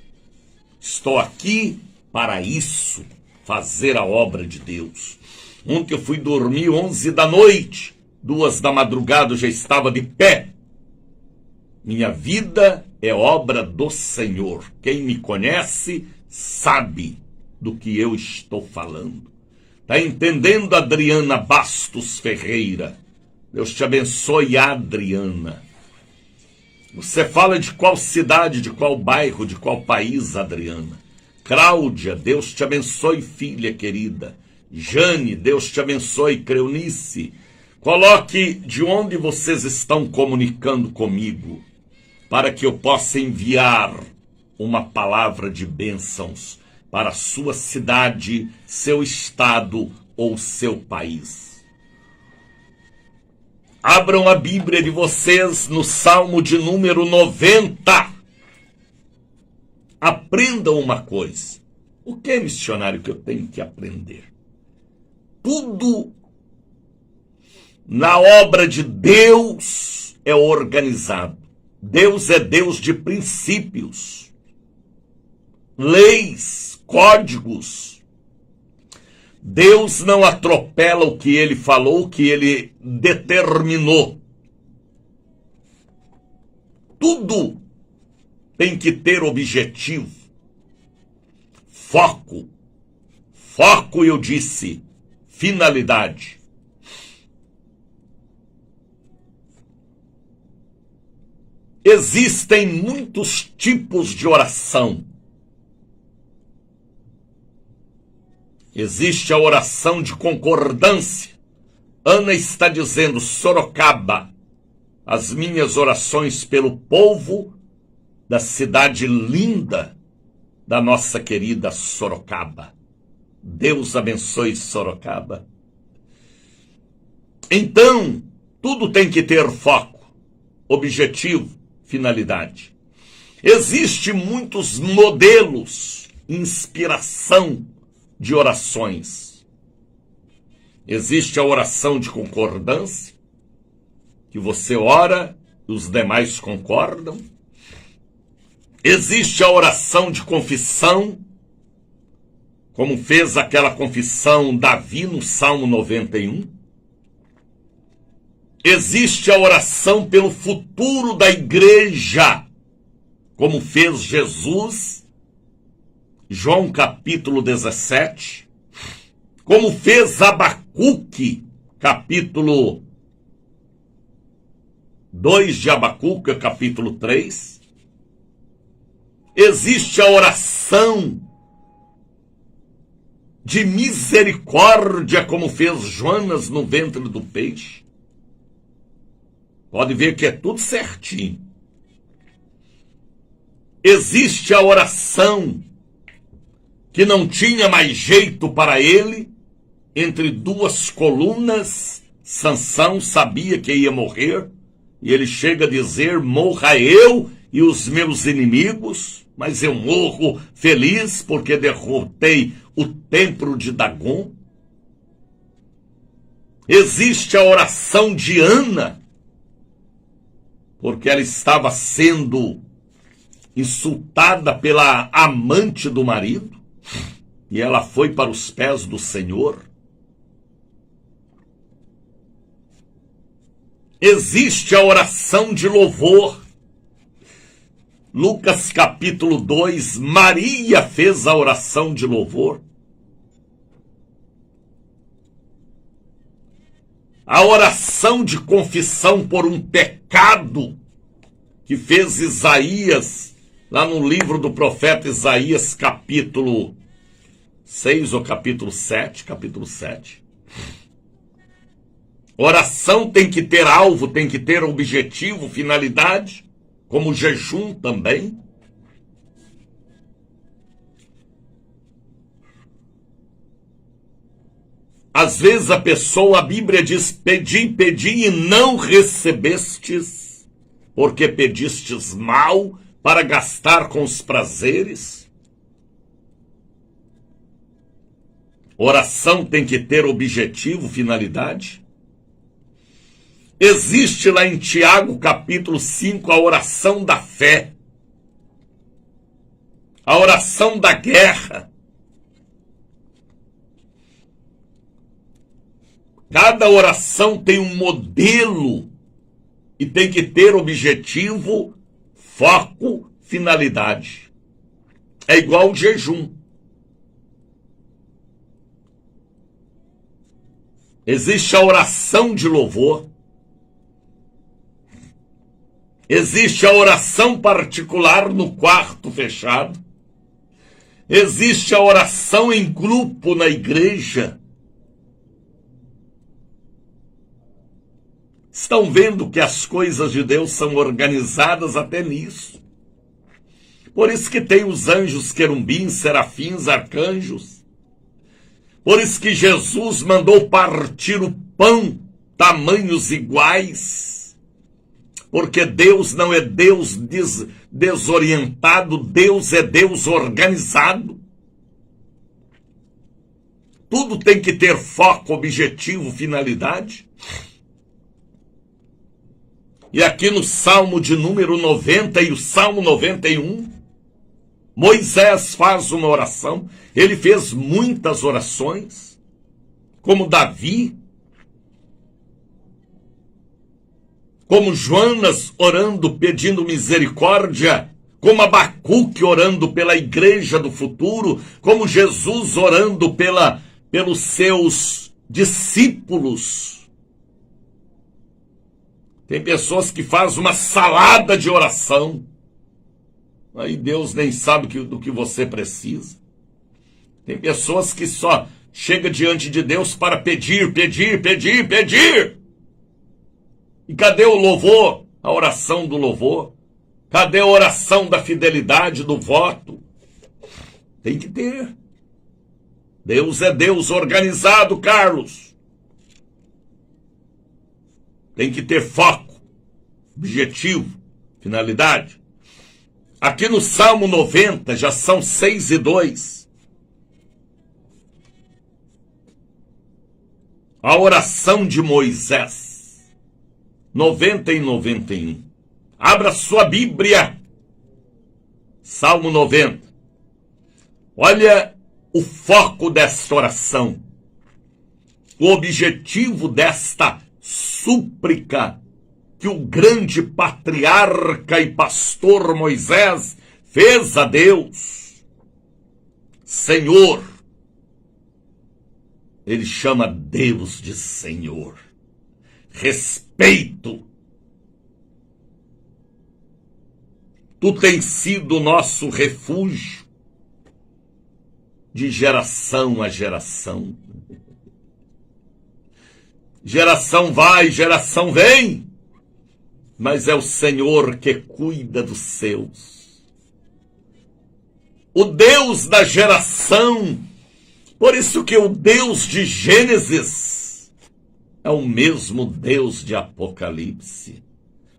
Estou aqui para isso, fazer a obra de Deus. Ontem eu fui dormir 11 da noite, 2 da madrugada eu já estava de pé. Minha vida é obra do Senhor. Quem me conhece sabe do que eu estou falando. Está entendendo, Adriana Bastos Ferreira? Deus te abençoe, Adriana. Você fala de qual cidade, de qual bairro, de qual país, Adriana? Cláudia, Deus te abençoe, filha querida. Jane, Deus te abençoe, Creunice. Coloque de onde vocês estão comunicando comigo, para que eu possa enviar uma palavra de bênçãos para a sua cidade, seu estado ou seu país. Abram a Bíblia de vocês no Salmo de número 90. aprendam uma coisa. O que é, missionário, que eu tenho que aprender? Tudo na obra de Deus é organizado. Deus é Deus de princípios, leis, códigos. Deus não atropela o que ele falou, o que ele determinou. Tudo tem que ter objetivo, foco. Foco, eu disse, finalidade. Existem muitos tipos de oração. Existe a oração de concordância. Ana está dizendo: Sorocaba, as minhas orações pelo povo da cidade linda da nossa querida Sorocaba. Deus abençoe Sorocaba. Então, tudo tem que ter foco, objetivo, finalidade. Existem muitos modelos, inspiração de orações. Existe a oração de concordância, que você ora e os demais concordam. Existe a oração de confissão, como fez aquela confissão Davi no Salmo 91. Existe a oração pelo futuro da igreja, como fez Jesus, João capítulo 17, como fez Abacuque, capítulo 2 de Abacuque, capítulo 3. Existe a oração de misericórdia, como fez Jonas no ventre do peixe. Pode ver que é tudo certinho. Existe a oração que não tinha mais jeito para ele, entre duas colunas. Sansão sabia que ia morrer, e ele chega a dizer: morra eu e os meus inimigos, mas eu morro feliz porque derrotei o templo de Dagon. Existe a oração de Ana, porque ela estava sendo insultada pela amante do marido, e ela foi para os pés do Senhor. Existe a oração de louvor. Lucas capítulo 2, Maria fez a oração de louvor. A oração de confissão por um pecado que fez Isaías, lá no livro do profeta Isaías, capítulo 6 ou capítulo 7, Oração tem que ter alvo, tem que ter objetivo, finalidade, como jejum também. Às vezes a Bíblia diz: pedi, pedi e não recebestes, porque pedistes mal para gastar com os prazeres. Oração tem que ter objetivo, finalidade. Existe lá em Tiago capítulo 5 a oração da fé, a oração da guerra. Cada oração tem um modelo e tem que ter objetivo, foco, finalidade. É igual o jejum. Existe a oração de louvor. Existe a oração particular no quarto fechado. Existe a oração em grupo na igreja. Estão vendo que as coisas de Deus são organizadas até nisso. Por isso que tem os anjos, querubins, serafins, arcanjos. Por isso que Jesus mandou partir o pão, tamanhos iguais. Porque Deus não é Deus desorientado. Deus é Deus organizado. Tudo tem que ter foco, objetivo, finalidade. E aqui no Salmo de número 90 e o Salmo 91, Moisés faz uma oração. Ele fez muitas orações, como Davi, como Joanas orando, pedindo misericórdia, como Abacuque orando pela igreja do futuro, como Jesus orando pelos seus discípulos. Tem pessoas que fazem uma salada de oração. Aí Deus nem sabe do que você precisa. Tem pessoas que só chegam diante de Deus para pedir, pedir, pedir, pedir. E cadê o louvor? A oração do louvor? Cadê a oração da fidelidade, do voto? Tem que ter. Deus é Deus organizado, Carlos. Tem que ter foco, objetivo, finalidade. Aqui no Salmo 90, já são 6:2. A oração de Moisés, 90 e 91. Abra sua Bíblia. Salmo 90. Olha o foco desta oração. O objetivo desta súplica que o grande patriarca e pastor Moisés fez a Deus. Senhor. Ele chama Deus de Senhor. Respeito. Tu tens sido o nosso refúgio de geração a geração. Geração vai, geração vem, mas é o Senhor que cuida dos seus. O Deus da geração. Por isso que o Deus de Gênesis é o mesmo Deus de Apocalipse.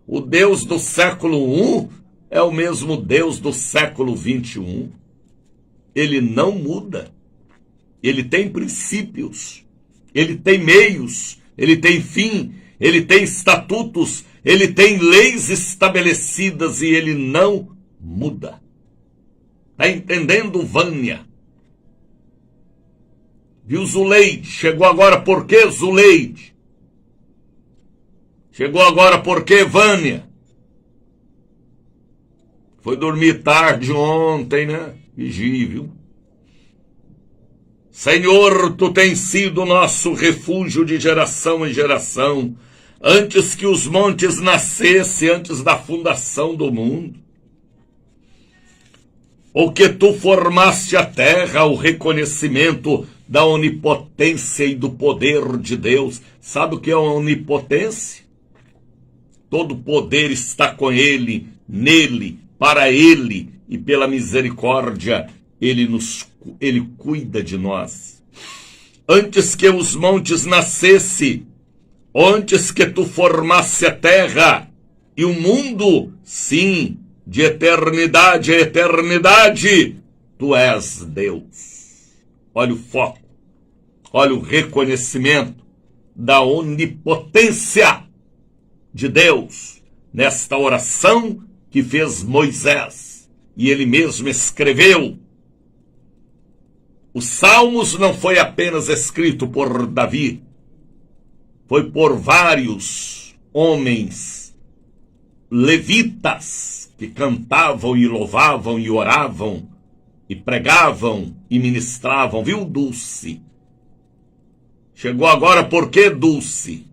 O Deus do século I é o mesmo Deus do século XXI. Ele não muda. Ele tem princípios. Ele tem meios. Ele tem fim. Ele tem estatutos. Ele tem leis estabelecidas e ele não muda. Está entendendo, Vânia? Viu, Zuleide? Chegou agora por quê, Zuleide? Chegou agora por quê, Vânia? Foi dormir tarde ontem, né? Vigie, viu? Senhor, tu tens sido nosso refúgio de geração em geração, antes que os montes nascessem, antes da fundação do mundo. O que tu formaste a terra, o reconhecimento da onipotência e do poder de Deus. Sabe o que é a onipotência? Todo poder está com ele, nele, para ele, e pela misericórdia ele cuida de nós. Antes que os montes nascessem, antes que tu formasse a terra e o mundo, sim, de eternidade a eternidade, tu és Deus. Olha o foco, olha o reconhecimento da onipotência de Deus nesta oração que fez Moisés. E ele mesmo escreveu. Os Salmos não foi apenas escrito por Davi, foi por vários homens levitas que cantavam e louvavam e oravam e pregavam e ministravam. Viu, Dulce? Chegou agora por quê, Dulce?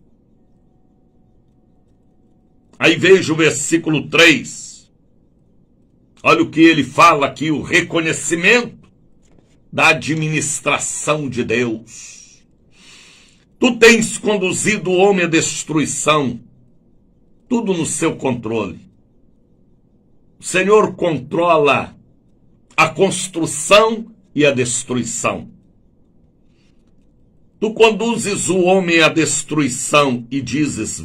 Aí veja o versículo 3. Olha o que ele fala aqui, o reconhecimento da administração de Deus. Tu tens conduzido o homem à destruição, tudo no seu controle. O Senhor controla a construção e a destruição. Tu conduzes o homem à destruição e dizes,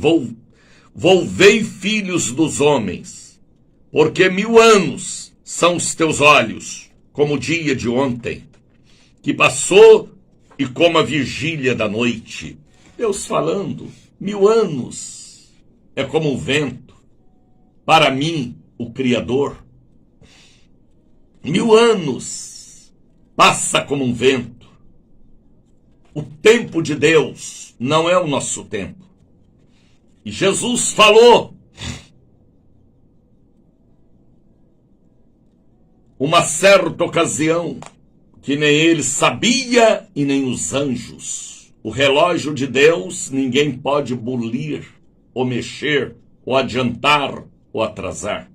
volvei filhos dos homens, Porque 1000 anos são os teus olhos, como o dia de ontem, que passou e como a vigília da noite. Deus falando, 1000 anos é como o vento, para mim, o Criador. 1000 anos passa como um vento. O tempo de Deus não é o nosso tempo. E Jesus falou uma certa ocasião que nem ele sabia e nem os anjos. O relógio de Deus ninguém pode bulir, ou mexer, ou adiantar, ou atrasar.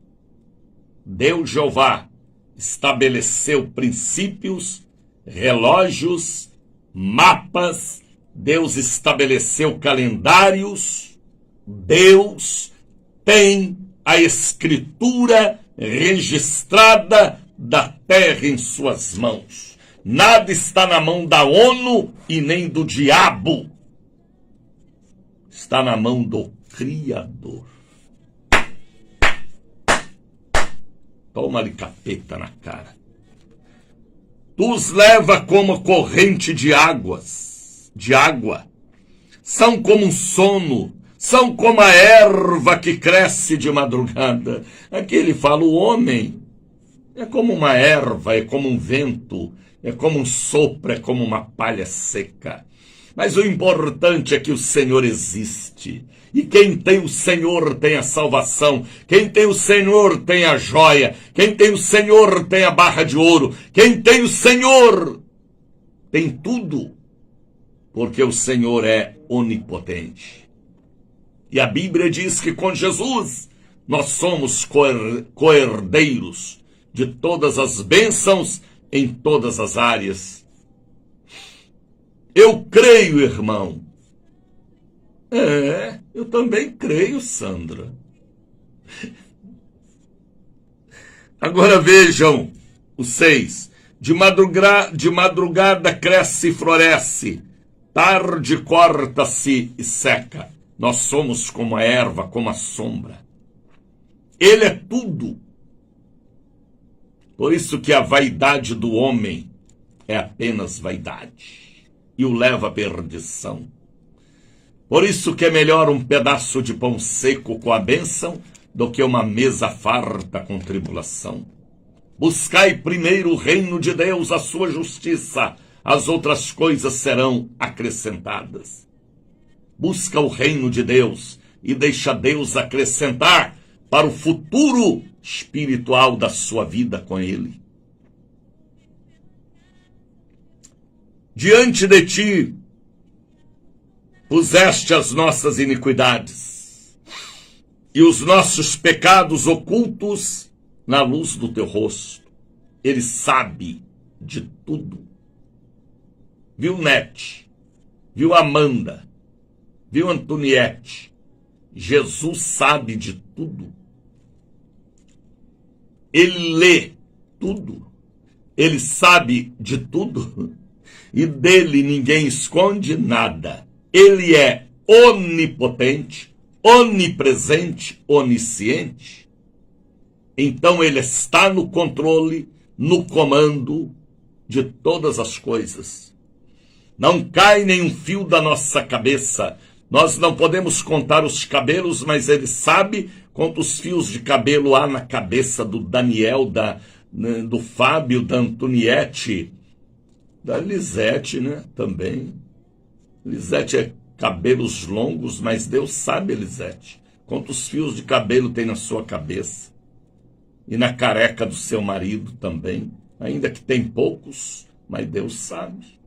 Deus Jeová estabeleceu princípios, relógios, mapas, Deus estabeleceu calendários, Deus tem a escritura registrada da terra em suas mãos. Nada está na mão da ONU e nem do diabo. Está na mão do Criador. Toma-lhe capeta na cara. Tu os leva como corrente de água. São como um sono, são como a erva que cresce de madrugada. Aqui ele fala, o homem é como uma erva, é como um vento, é como um sopro, é como uma palha seca. Mas o importante é que o Senhor existe. E quem tem o Senhor tem a salvação. Quem tem o Senhor tem a joia. Quem tem o Senhor tem a barra de ouro. Quem tem o Senhor tem tudo. Porque o Senhor é onipotente. E a Bíblia diz que com Jesus nós somos coerdeiros de todas as bênçãos em todas as áreas. Eu creio, irmão. Eu também creio, Sandra. Agora vejam o 6. De madrugada cresce e floresce, tarde corta-se e seca. Nós somos como a erva, como a sombra. Ele é tudo. Por isso que a vaidade do homem é apenas vaidade e o leva à perdição. Por isso que é melhor um pedaço de pão seco com a bênção do que uma mesa farta com tribulação. Buscai primeiro o reino de Deus, a sua justiça, as outras coisas serão acrescentadas. Busca o reino de Deus e deixa Deus acrescentar para o futuro espiritual da sua vida com Ele. Diante de ti puseste as nossas iniquidades e os nossos pecados ocultos na luz do teu rosto. Ele sabe de tudo. Viu Nete? Viu Amanda? Viu Antoniette? Jesus sabe de tudo. Ele lê tudo. Ele sabe de tudo. E dele ninguém esconde nada. Ele é onipotente, onipresente, onisciente. Então ele está no controle, no comando de todas as coisas. Não cai nenhum fio da nossa cabeça. Nós não podemos contar os cabelos, mas ele sabe quantos fios de cabelo há na cabeça do Daniel, do Fábio, da Antoniette, da Lisete, né? Também. Lisete é cabelos longos, mas Deus sabe, Lisete, quantos fios de cabelo tem na sua cabeça. E na careca do seu marido também. Ainda que tem poucos, mas Deus sabe.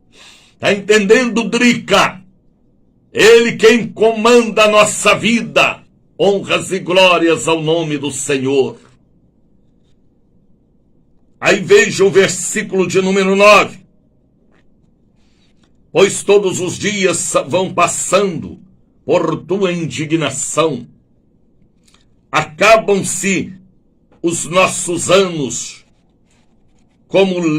Está entendendo, Drica? Ele quem comanda a nossa vida. Honras e glórias ao nome do Senhor. Aí veja o versículo de número 9. Pois todos os dias vão passando por tua indignação. Acabam-se os nossos anos como um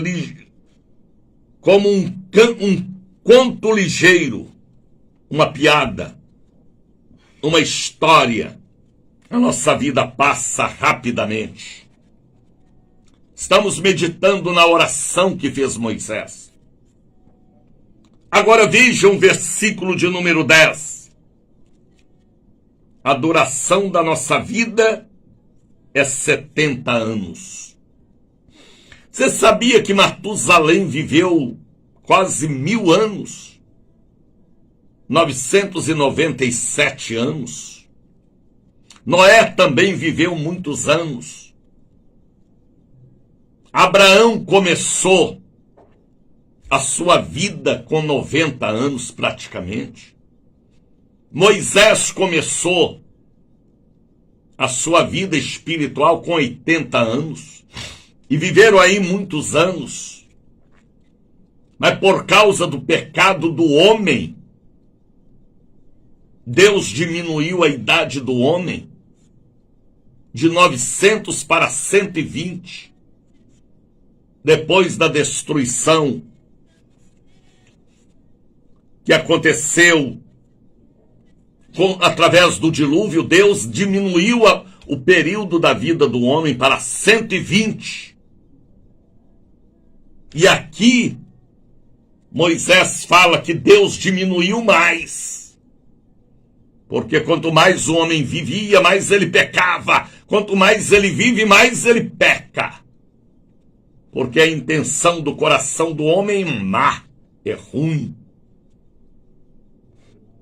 conto ligeiro, uma piada, uma história. A nossa vida passa rapidamente. Estamos meditando na oração que fez Moisés. Agora vejam o versículo de número 10. A duração da nossa vida é 70 anos. Você sabia que Matusalém viveu quase 1000 anos? 997 anos. Noé também viveu muitos anos. Abraão começou a sua vida com 90 anos praticamente. Moisés começou a sua vida espiritual com 80 anos. E viveram aí muitos anos. Mas por causa do pecado do homem, Deus diminuiu a idade do homem de 900 para 120. Depois da destruição que aconteceu através do dilúvio, Deus diminuiu o período da vida do homem para 120. E aqui, Moisés fala que Deus diminuiu mais. Porque quanto mais o homem vivia, mais ele pecava. Quanto mais ele vive, mais ele peca. Porque a intenção do coração do homem é má, é ruim.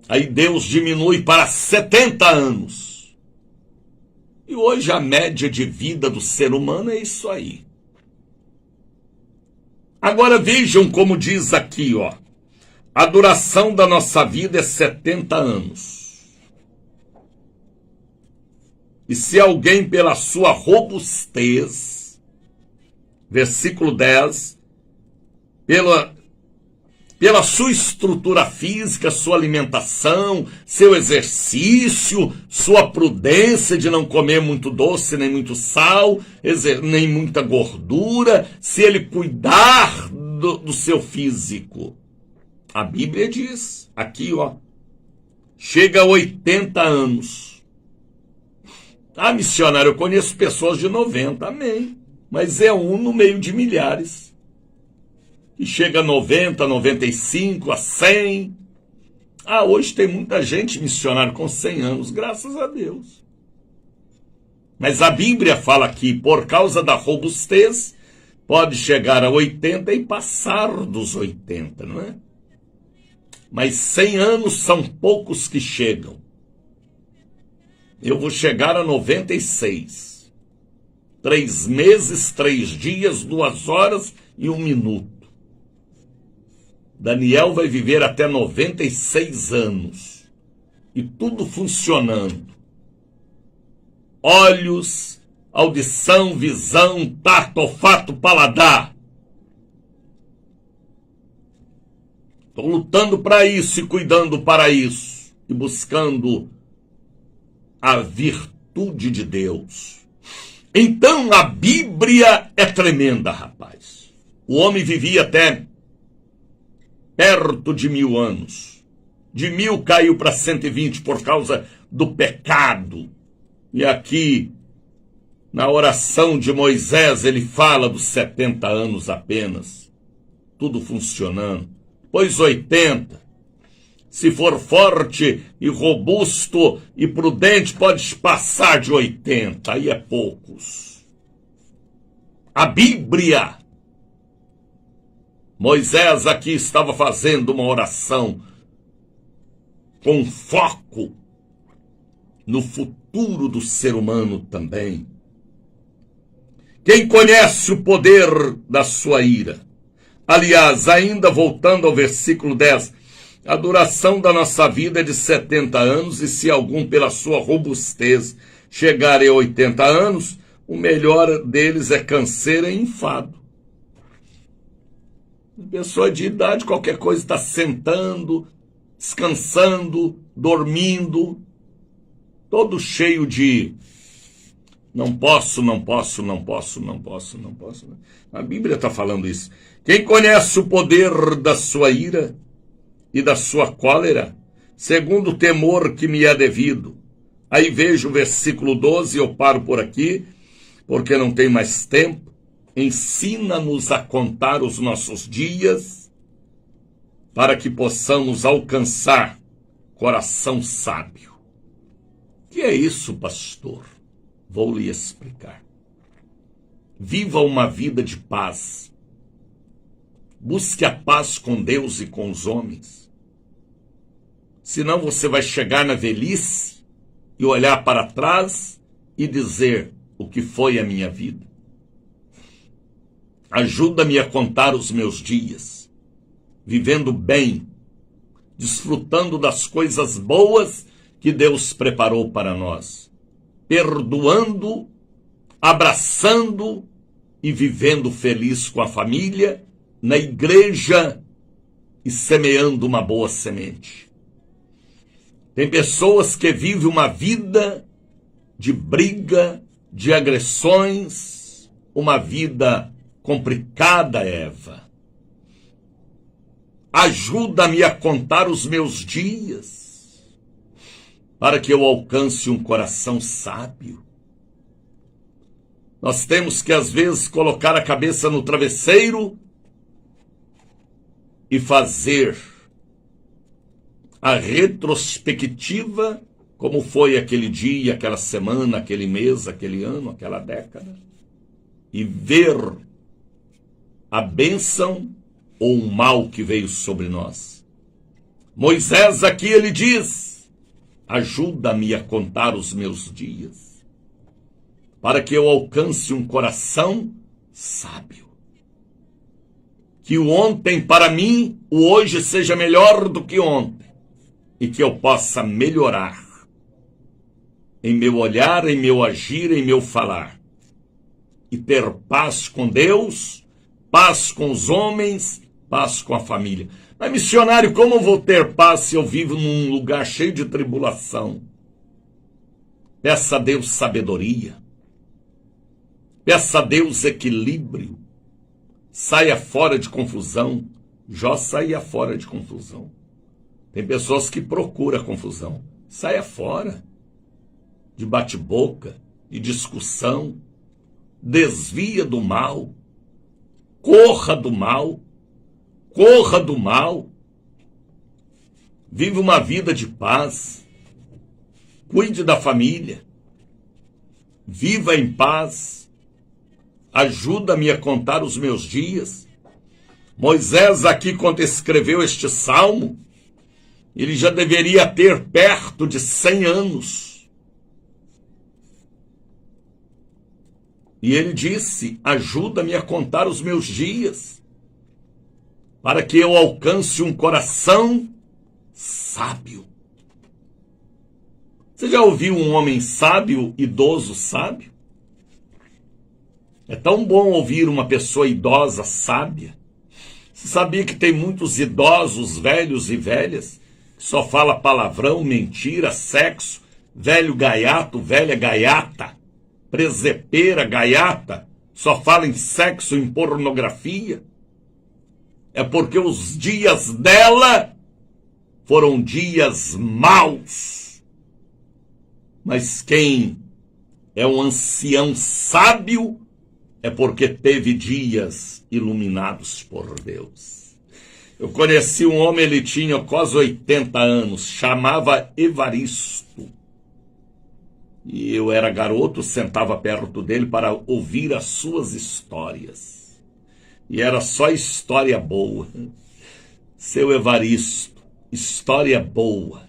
Aí Deus diminui para 70 anos. E hoje a média de vida do ser humano é isso aí. Agora vejam como diz aqui, ó. A duração da nossa vida é 70 anos. E se alguém pela sua robustez, versículo 10, pela sua estrutura física, sua alimentação, seu exercício, sua prudência de não comer muito doce, nem muito sal, nem muita gordura, se ele cuidar do seu físico. A Bíblia diz, aqui ó, chega a 80 anos. Ah, missionário, eu conheço pessoas de 90, amém. Mas é um no meio de milhares. E chega a 90, 95, a 100. Ah, hoje tem muita gente, missionário, com 100 anos, graças a Deus. Mas a Bíblia fala que, por causa da robustez, pode chegar a 80 e passar dos 80, não é? Mas 100 anos são poucos que chegam. Eu vou chegar a 96. 3 meses, 3 dias, 2 horas e 1 minuto. Daniel vai viver até 96 anos. E tudo funcionando. Olhos, audição, visão, tato, olfato, paladar. Estou lutando para isso e cuidando para isso. E buscando a virtude de Deus. Então a Bíblia é tremenda, rapaz. O homem vivia até perto de 1000 anos. De 1000 caiu para 120 por causa do pecado. E aqui, na oração de Moisés, ele fala dos 70 anos apenas. Tudo funcionando. Pois 80. Se for forte e robusto e prudente, pode passar de 80. Aí é poucos. A Bíblia. Moisés aqui estava fazendo uma oração com foco no futuro do ser humano também. Quem conhece o poder da sua ira? Aliás, ainda voltando ao versículo 10, a duração da nossa vida é de 70 anos, e se algum pela sua robustez chegar a 80 anos, o melhor deles é canseira e enfado. Pessoa de idade, qualquer coisa, está sentando, descansando, dormindo, todo cheio de não posso. A Bíblia está falando isso. Quem conhece o poder da sua ira e da sua cólera, segundo o temor que me é devido, Aí veja o versículo 12, eu paro por aqui, porque não tem mais tempo. Ensina-nos a contar os nossos dias, para que possamos alcançar coração sábio. O que é isso, pastor? Vou lhe explicar. Viva uma vida de paz. Busque a paz com Deus e com os homens. Senão você vai chegar na velhice e olhar para trás e dizer: o que foi a minha vida? Ajuda-me a contar os meus dias, vivendo bem, desfrutando das coisas boas que Deus preparou para nós, perdoando, abraçando e vivendo feliz com a família, na igreja e semeando uma boa semente. Tem pessoas que vivem uma vida de briga, de agressões, uma vida complicada, Eva. Ajuda-me a contar os meus dias, para que eu alcance um coração sábio. Nós temos que, às vezes, colocar a cabeça no travesseiro e fazer a retrospectiva, como foi aquele dia, aquela semana, aquele mês, aquele ano, aquela década, e ver a bênção ou o mal que veio sobre nós. Moisés aqui ele diz: ajuda-me a contar os meus dias, para que eu alcance um coração sábio. Que o ontem para mim, o hoje seja melhor do que ontem, e que eu possa melhorar em meu olhar, em meu agir, em meu falar, e ter paz com Deus, paz com os homens, paz com a família. Mas, missionário, como eu vou ter paz se eu vivo num lugar cheio de tribulação? Peça a Deus sabedoria. Peça a Deus equilíbrio. Saia fora de confusão. Jó saía fora de confusão. Tem pessoas que procuram confusão. Saia fora de bate-boca, de discussão. Desvia do mal. Corra do mal. Corra do mal. Vive uma vida de paz. Cuide da família. Viva em paz. Ajuda-me a contar os meus dias. Moisés aqui, quando escreveu este salmo, ele já deveria ter perto de 100 anos. E ele disse: ajuda-me a contar os meus dias, para que eu alcance um coração sábio. Você já ouviu um homem sábio, idoso sábio? É tão bom ouvir uma pessoa idosa sábia. Você sabia que tem muitos idosos, velhos e velhas, que só fala palavrão, mentira, sexo, velho gaiato, velha gaiata, presepeira, gaiata, só fala em sexo, em pornografia? É porque os dias dela foram dias maus. Mas quem é um ancião sábio é porque teve dias iluminados por Deus. Eu conheci um homem, ele tinha quase 80 anos, chamava Evaristo. E eu era garoto, sentava perto dele para ouvir as suas histórias. E era só história boa. Seu Evaristo, história boa.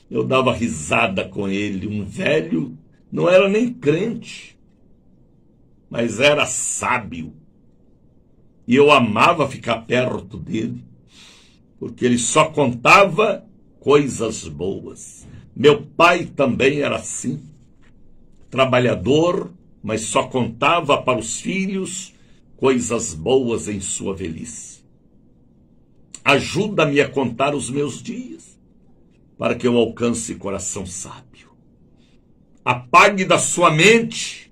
Eu dava risada com ele, um velho, não era nem crente, mas era sábio. E eu amava ficar perto dele, porque ele só contava coisas boas. Meu pai também era assim, trabalhador, mas só contava para os filhos coisas boas em sua velhice. Ajuda-me a contar os meus dias, para que eu alcance coração sábio. Apague da sua mente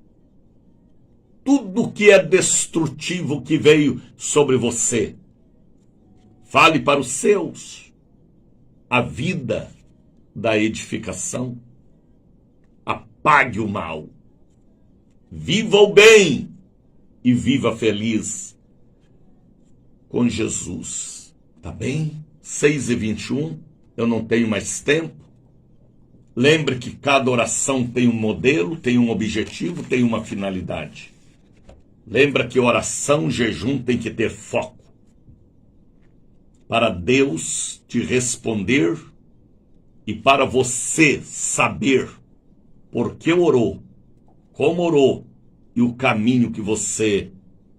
tudo que é destrutivo que veio sobre você. Fale para os seus a vida da edificação. apague o mal. Viva o bem e viva feliz com Jesus. Tá bem? 6h21, eu não tenho mais tempo. Lembre que cada oração tem um modelo, tem um objetivo, tem uma finalidade. Lembra que oração, jejum tem que ter foco. Para Deus te responder e para você saber por que orou, como orou e o caminho que você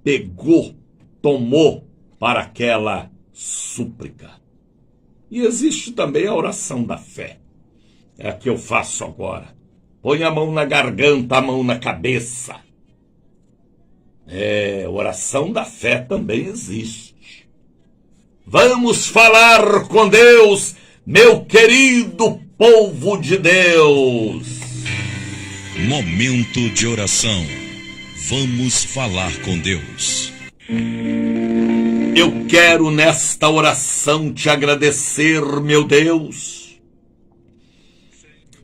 pegou, tomou para aquela súplica. E existe também a oração da fé. É a que eu faço agora. Põe a mão na garganta, a mão na cabeça. Oração da fé também existe. Vamos falar com Deus, meu querido povo de Deus. Momento de oração. Vamos falar com Deus. Eu quero nesta oração te agradecer, meu Deus,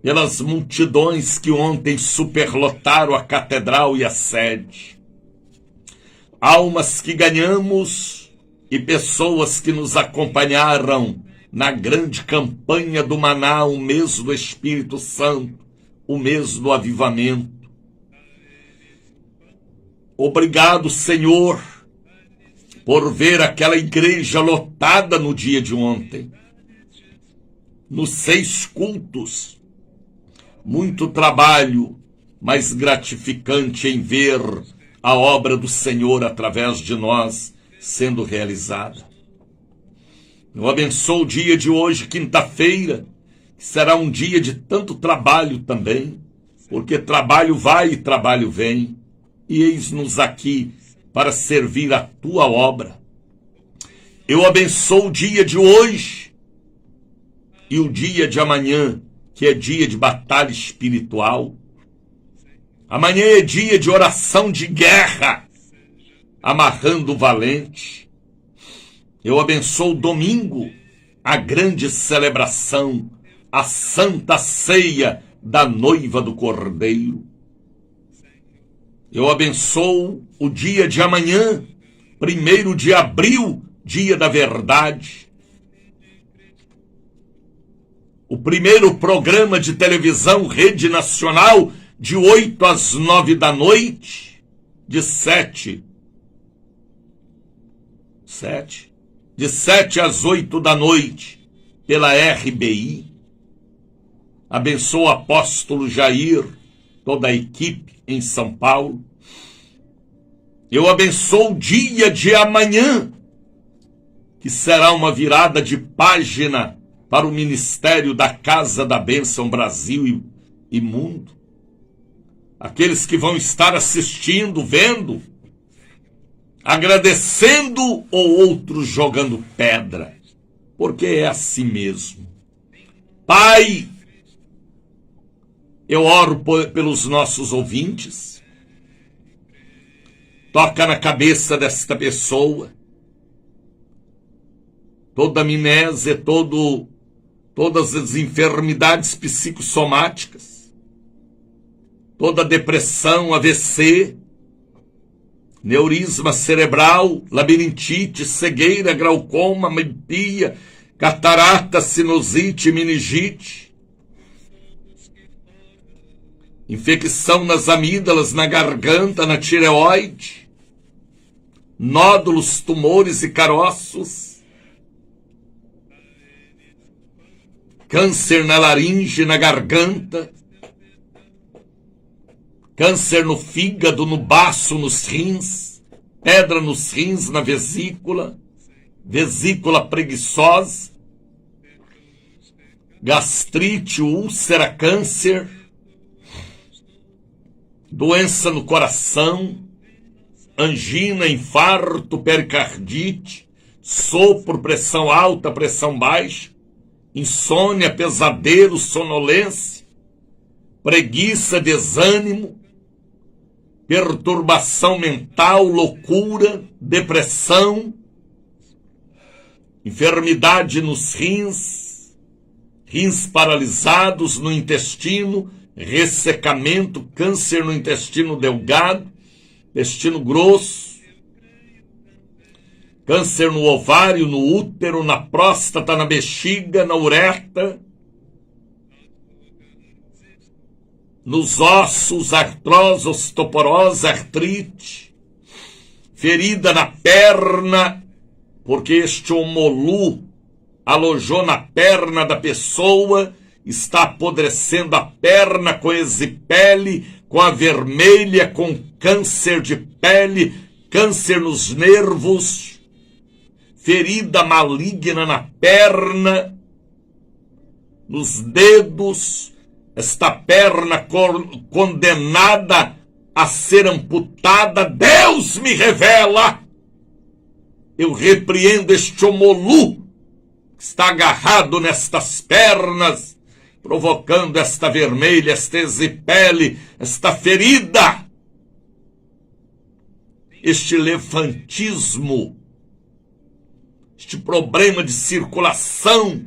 pelas multidões que ontem superlotaram a catedral e a sede. Almas que ganhamos e pessoas que nos acompanharam na grande campanha do Maná, o mês do Espírito Santo, o mês do avivamento. Obrigado, Senhor, por ver aquela igreja lotada no dia de ontem, nos 6 cultos. Muito trabalho, mas gratificante em ver a obra do Senhor através de nós sendo realizada. Eu abençoo o dia de hoje, quinta-feira, que será um dia de tanto trabalho também, porque trabalho vai e trabalho vem, e eis-nos aqui para servir a tua obra. Eu abençoo o dia de hoje e o dia de amanhã, que é dia de batalha espiritual. Amanhã é dia de oração de guerra, amarrando o valente. Eu abençoo o domingo, a grande celebração, a santa ceia da noiva do Cordeiro. Eu abençoo o dia de amanhã, 1º de abril, dia da verdade. O primeiro programa de televisão, Rede Nacional, de 8 às 9 da noite, de 7 às 8 da noite, pela RBI. Abençoo o apóstolo Jair, toda a equipe em São Paulo. Eu abençoo o dia de amanhã, que será uma virada de página para o ministério da Casa da Bênção Brasil e Mundo. Aqueles que vão estar assistindo, vendo, agradecendo ou outros jogando pedra, porque é assim mesmo. Pai, eu oro pelos nossos ouvintes. Toca na cabeça desta pessoa. Toda amnésia, todas as enfermidades psicossomáticas, toda depressão, AVC, neurisma cerebral, labirintite, cegueira, glaucoma, miopia, catarata, sinusite, meningite, infecção nas amígdalas, na garganta, na tireoide, nódulos, tumores e caroços, câncer na laringe, na garganta, câncer no fígado, no baço, nos rins, pedra nos rins, na vesícula, vesícula preguiçosa, gastrite, úlcera, câncer, doença no coração, angina, infarto, pericardite, sopro, pressão alta, pressão baixa, insônia, pesadelo, sonolência, preguiça, desânimo, perturbação mental, loucura, depressão, enfermidade nos rins, rins paralisados, no intestino, ressecamento, câncer no intestino delgado, intestino grosso, câncer no ovário, no útero, na próstata, na bexiga, na uretra, nos ossos, artrose, osteoporose, artrite, ferida na perna, porque este homolu alojou na perna da pessoa, está apodrecendo a perna com exipele, com a vermelha, com câncer de pele, câncer nos nervos, ferida maligna na perna, nos dedos, esta perna condenada a ser amputada. Deus me revela, eu repreendo este homolu que está agarrado nestas pernas, provocando esta vermelha, esta exipele, esta ferida, este levantismo, este problema de circulação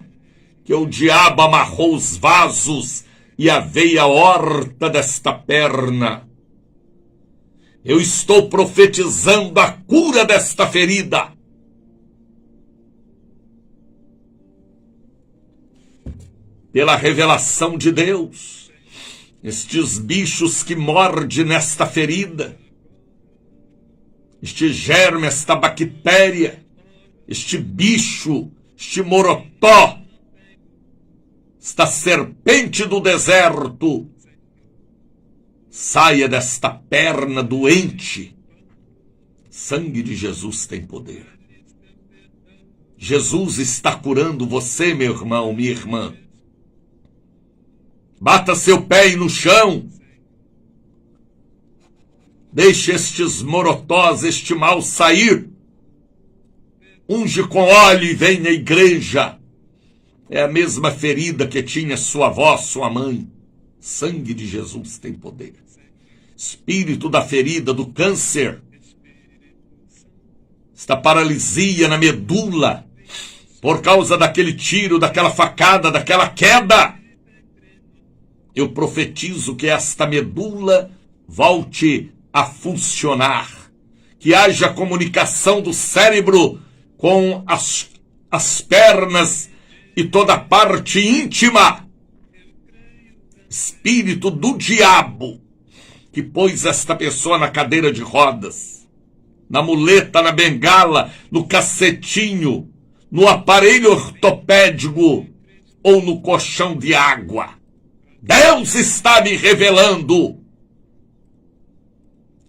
que o diabo amarrou os vasos e a veia aorta desta perna. Eu estou profetizando a cura desta ferida. Pela revelação de Deus, estes bichos que mordem nesta ferida, este germe, esta bactéria, este bicho, este morotó, esta serpente do deserto, saia desta perna doente. Sangue de Jesus tem poder. Jesus está curando você, meu irmão, minha irmã. Bata seu pé no chão. Deixe estes morotós, este mal sair. Unge com óleo e vem à igreja. É a mesma ferida que tinha sua avó, sua mãe. Sangue de Jesus tem poder. Espírito da ferida, do câncer. Esta paralisia na medula, por causa daquele tiro, daquela facada, daquela queda. Eu profetizo que esta medula volte a funcionar, que haja comunicação do cérebro com as pernas e toda a parte íntima. Espírito do diabo que pôs esta pessoa na cadeira de rodas, na muleta, na bengala, no cacetinho, no aparelho ortopédico ou no colchão de água. Deus está me revelando.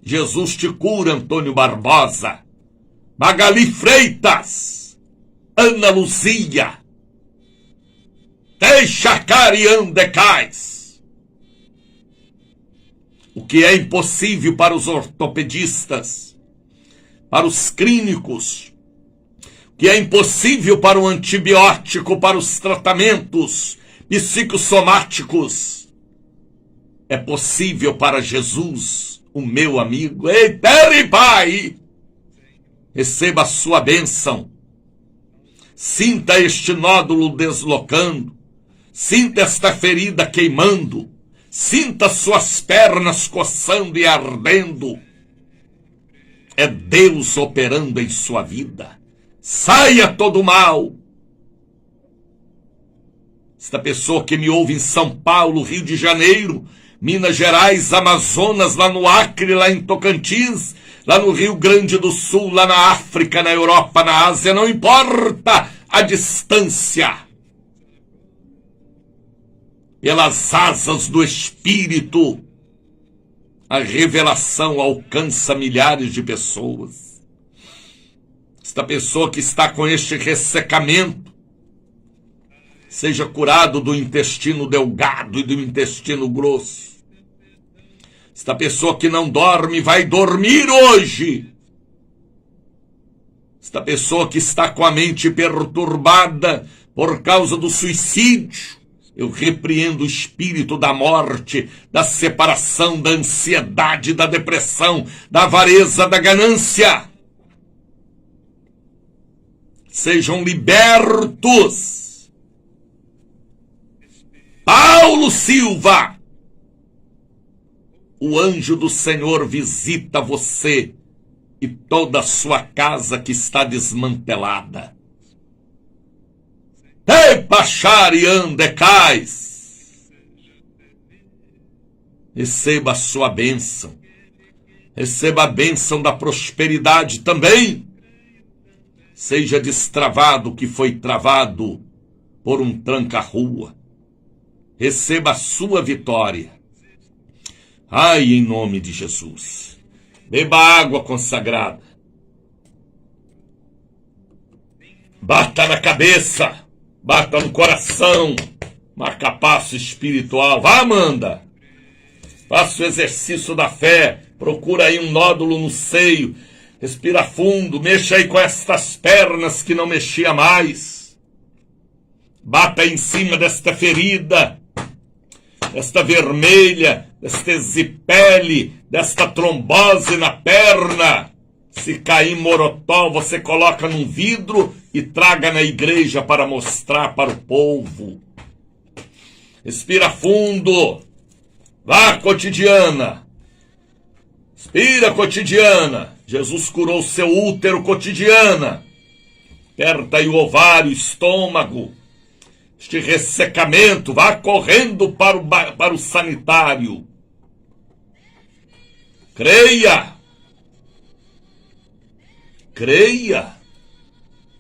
Jesus te cura, Antônio Barbosa, Magali Freitas, Ana Luzia, Teixacarian de Cais. O que é impossível para os ortopedistas, para os clínicos, o que é impossível para o antibiótico, para os tratamentos psicossomáticos, é possível para Jesus, o meu amigo. Eterno Pai, receba a sua bênção. Sinta este nódulo deslocando, sinta esta ferida queimando, sinta suas pernas coçando e ardendo. É Deus operando em sua vida. Saia todo o mal. Esta pessoa que me ouve em São Paulo, Rio de Janeiro, Minas Gerais, Amazonas, lá no Acre, lá em Tocantins, lá no Rio Grande do Sul, lá na África, na Europa, na Ásia, não importa a distância. Pelas asas do Espírito, a revelação alcança milhares de pessoas. Esta pessoa que está com este ressecamento, seja curado do intestino delgado e do intestino grosso. Esta pessoa que não dorme, vai dormir hoje. Esta pessoa que está com a mente perturbada por causa do suicídio, eu repreendo o espírito da morte, da separação, da ansiedade, da depressão, da avareza, da ganância. Sejam libertos. Paulo Silva, o anjo do Senhor visita você e toda a sua casa que está desmantelada. Ei, Pacharian decais! Receba a sua bênção. Receba a bênção da prosperidade também. Seja destravado o que foi travado por um tranca-rua. Receba a sua vitória. Ai, em nome de Jesus. Beba água consagrada. Bata na cabeça. Bata no coração. Marca-passo espiritual. Vá, Amanda. Faça o exercício da fé. Procura aí um nódulo no seio. Respira fundo. Mexa aí com estas pernas que não mexia mais. Bata em cima desta ferida. Desta vermelha. Desta exipele. Desta trombose na perna. Se cair morotó, você coloca num vidro e traga na igreja para mostrar para o povo. Respira fundo. Vá, cotidiana. Respira, cotidiana. Jesus curou seu útero, cotidiana. Aperta aí o ovário, estômago. Este ressecamento, vá correndo para o sanitário. Creia. Creia.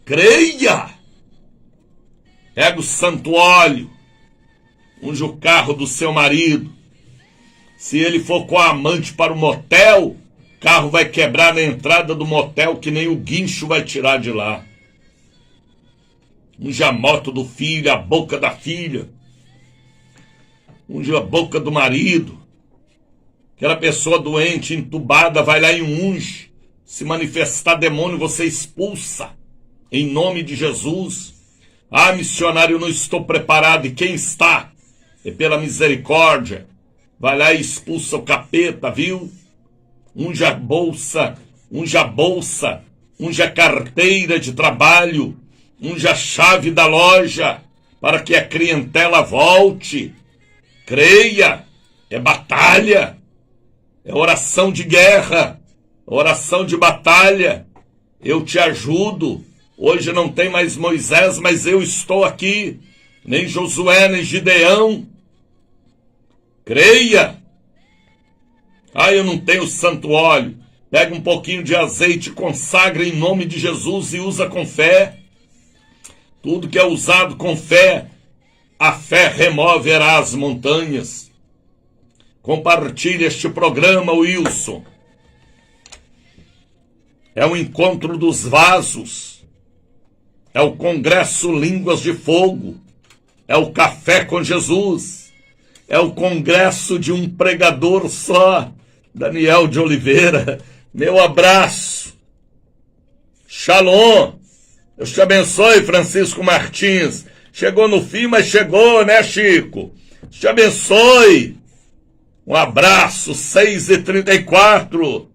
Creia. Pega o santo óleo. Unge o carro do seu marido. Se ele for com a amante para o motel, o carro vai quebrar na entrada do motel que nem o guincho vai tirar de lá. Unge a moto do filho, a boca da filha. Unge a boca do marido. Aquela pessoa doente, entubada, vai lá e unge. Se manifestar demônio, você expulsa. Em nome de Jesus. Ah, missionário, eu não estou preparado. E quem está? É pela misericórdia. Vai lá e expulsa o capeta, viu? Unge a bolsa. Unge a bolsa. Unge a carteira de trabalho. Unge a chave da loja. Para que a clientela volte. Creia. É batalha. É oração de guerra. Oração de batalha. Eu te ajudo. Hoje não tem mais Moisés, mas eu estou aqui. Nem Josué, nem Gideão. Creia. Ah, eu não tenho santo óleo. Pega um pouquinho de azeite, consagra em nome de Jesus e usa com fé. Tudo que é usado com fé, a fé removerá as montanhas. Compartilhe este programa, Wilson. É o encontro dos vasos. É o congresso Línguas de Fogo. É o café com Jesus. É o congresso de um pregador só. Daniel de Oliveira. Meu abraço. Shalom. Deus te abençoe, Francisco Martins. Chegou no fim, mas chegou, né, Chico? Deus te abençoe. Um abraço, 6h34.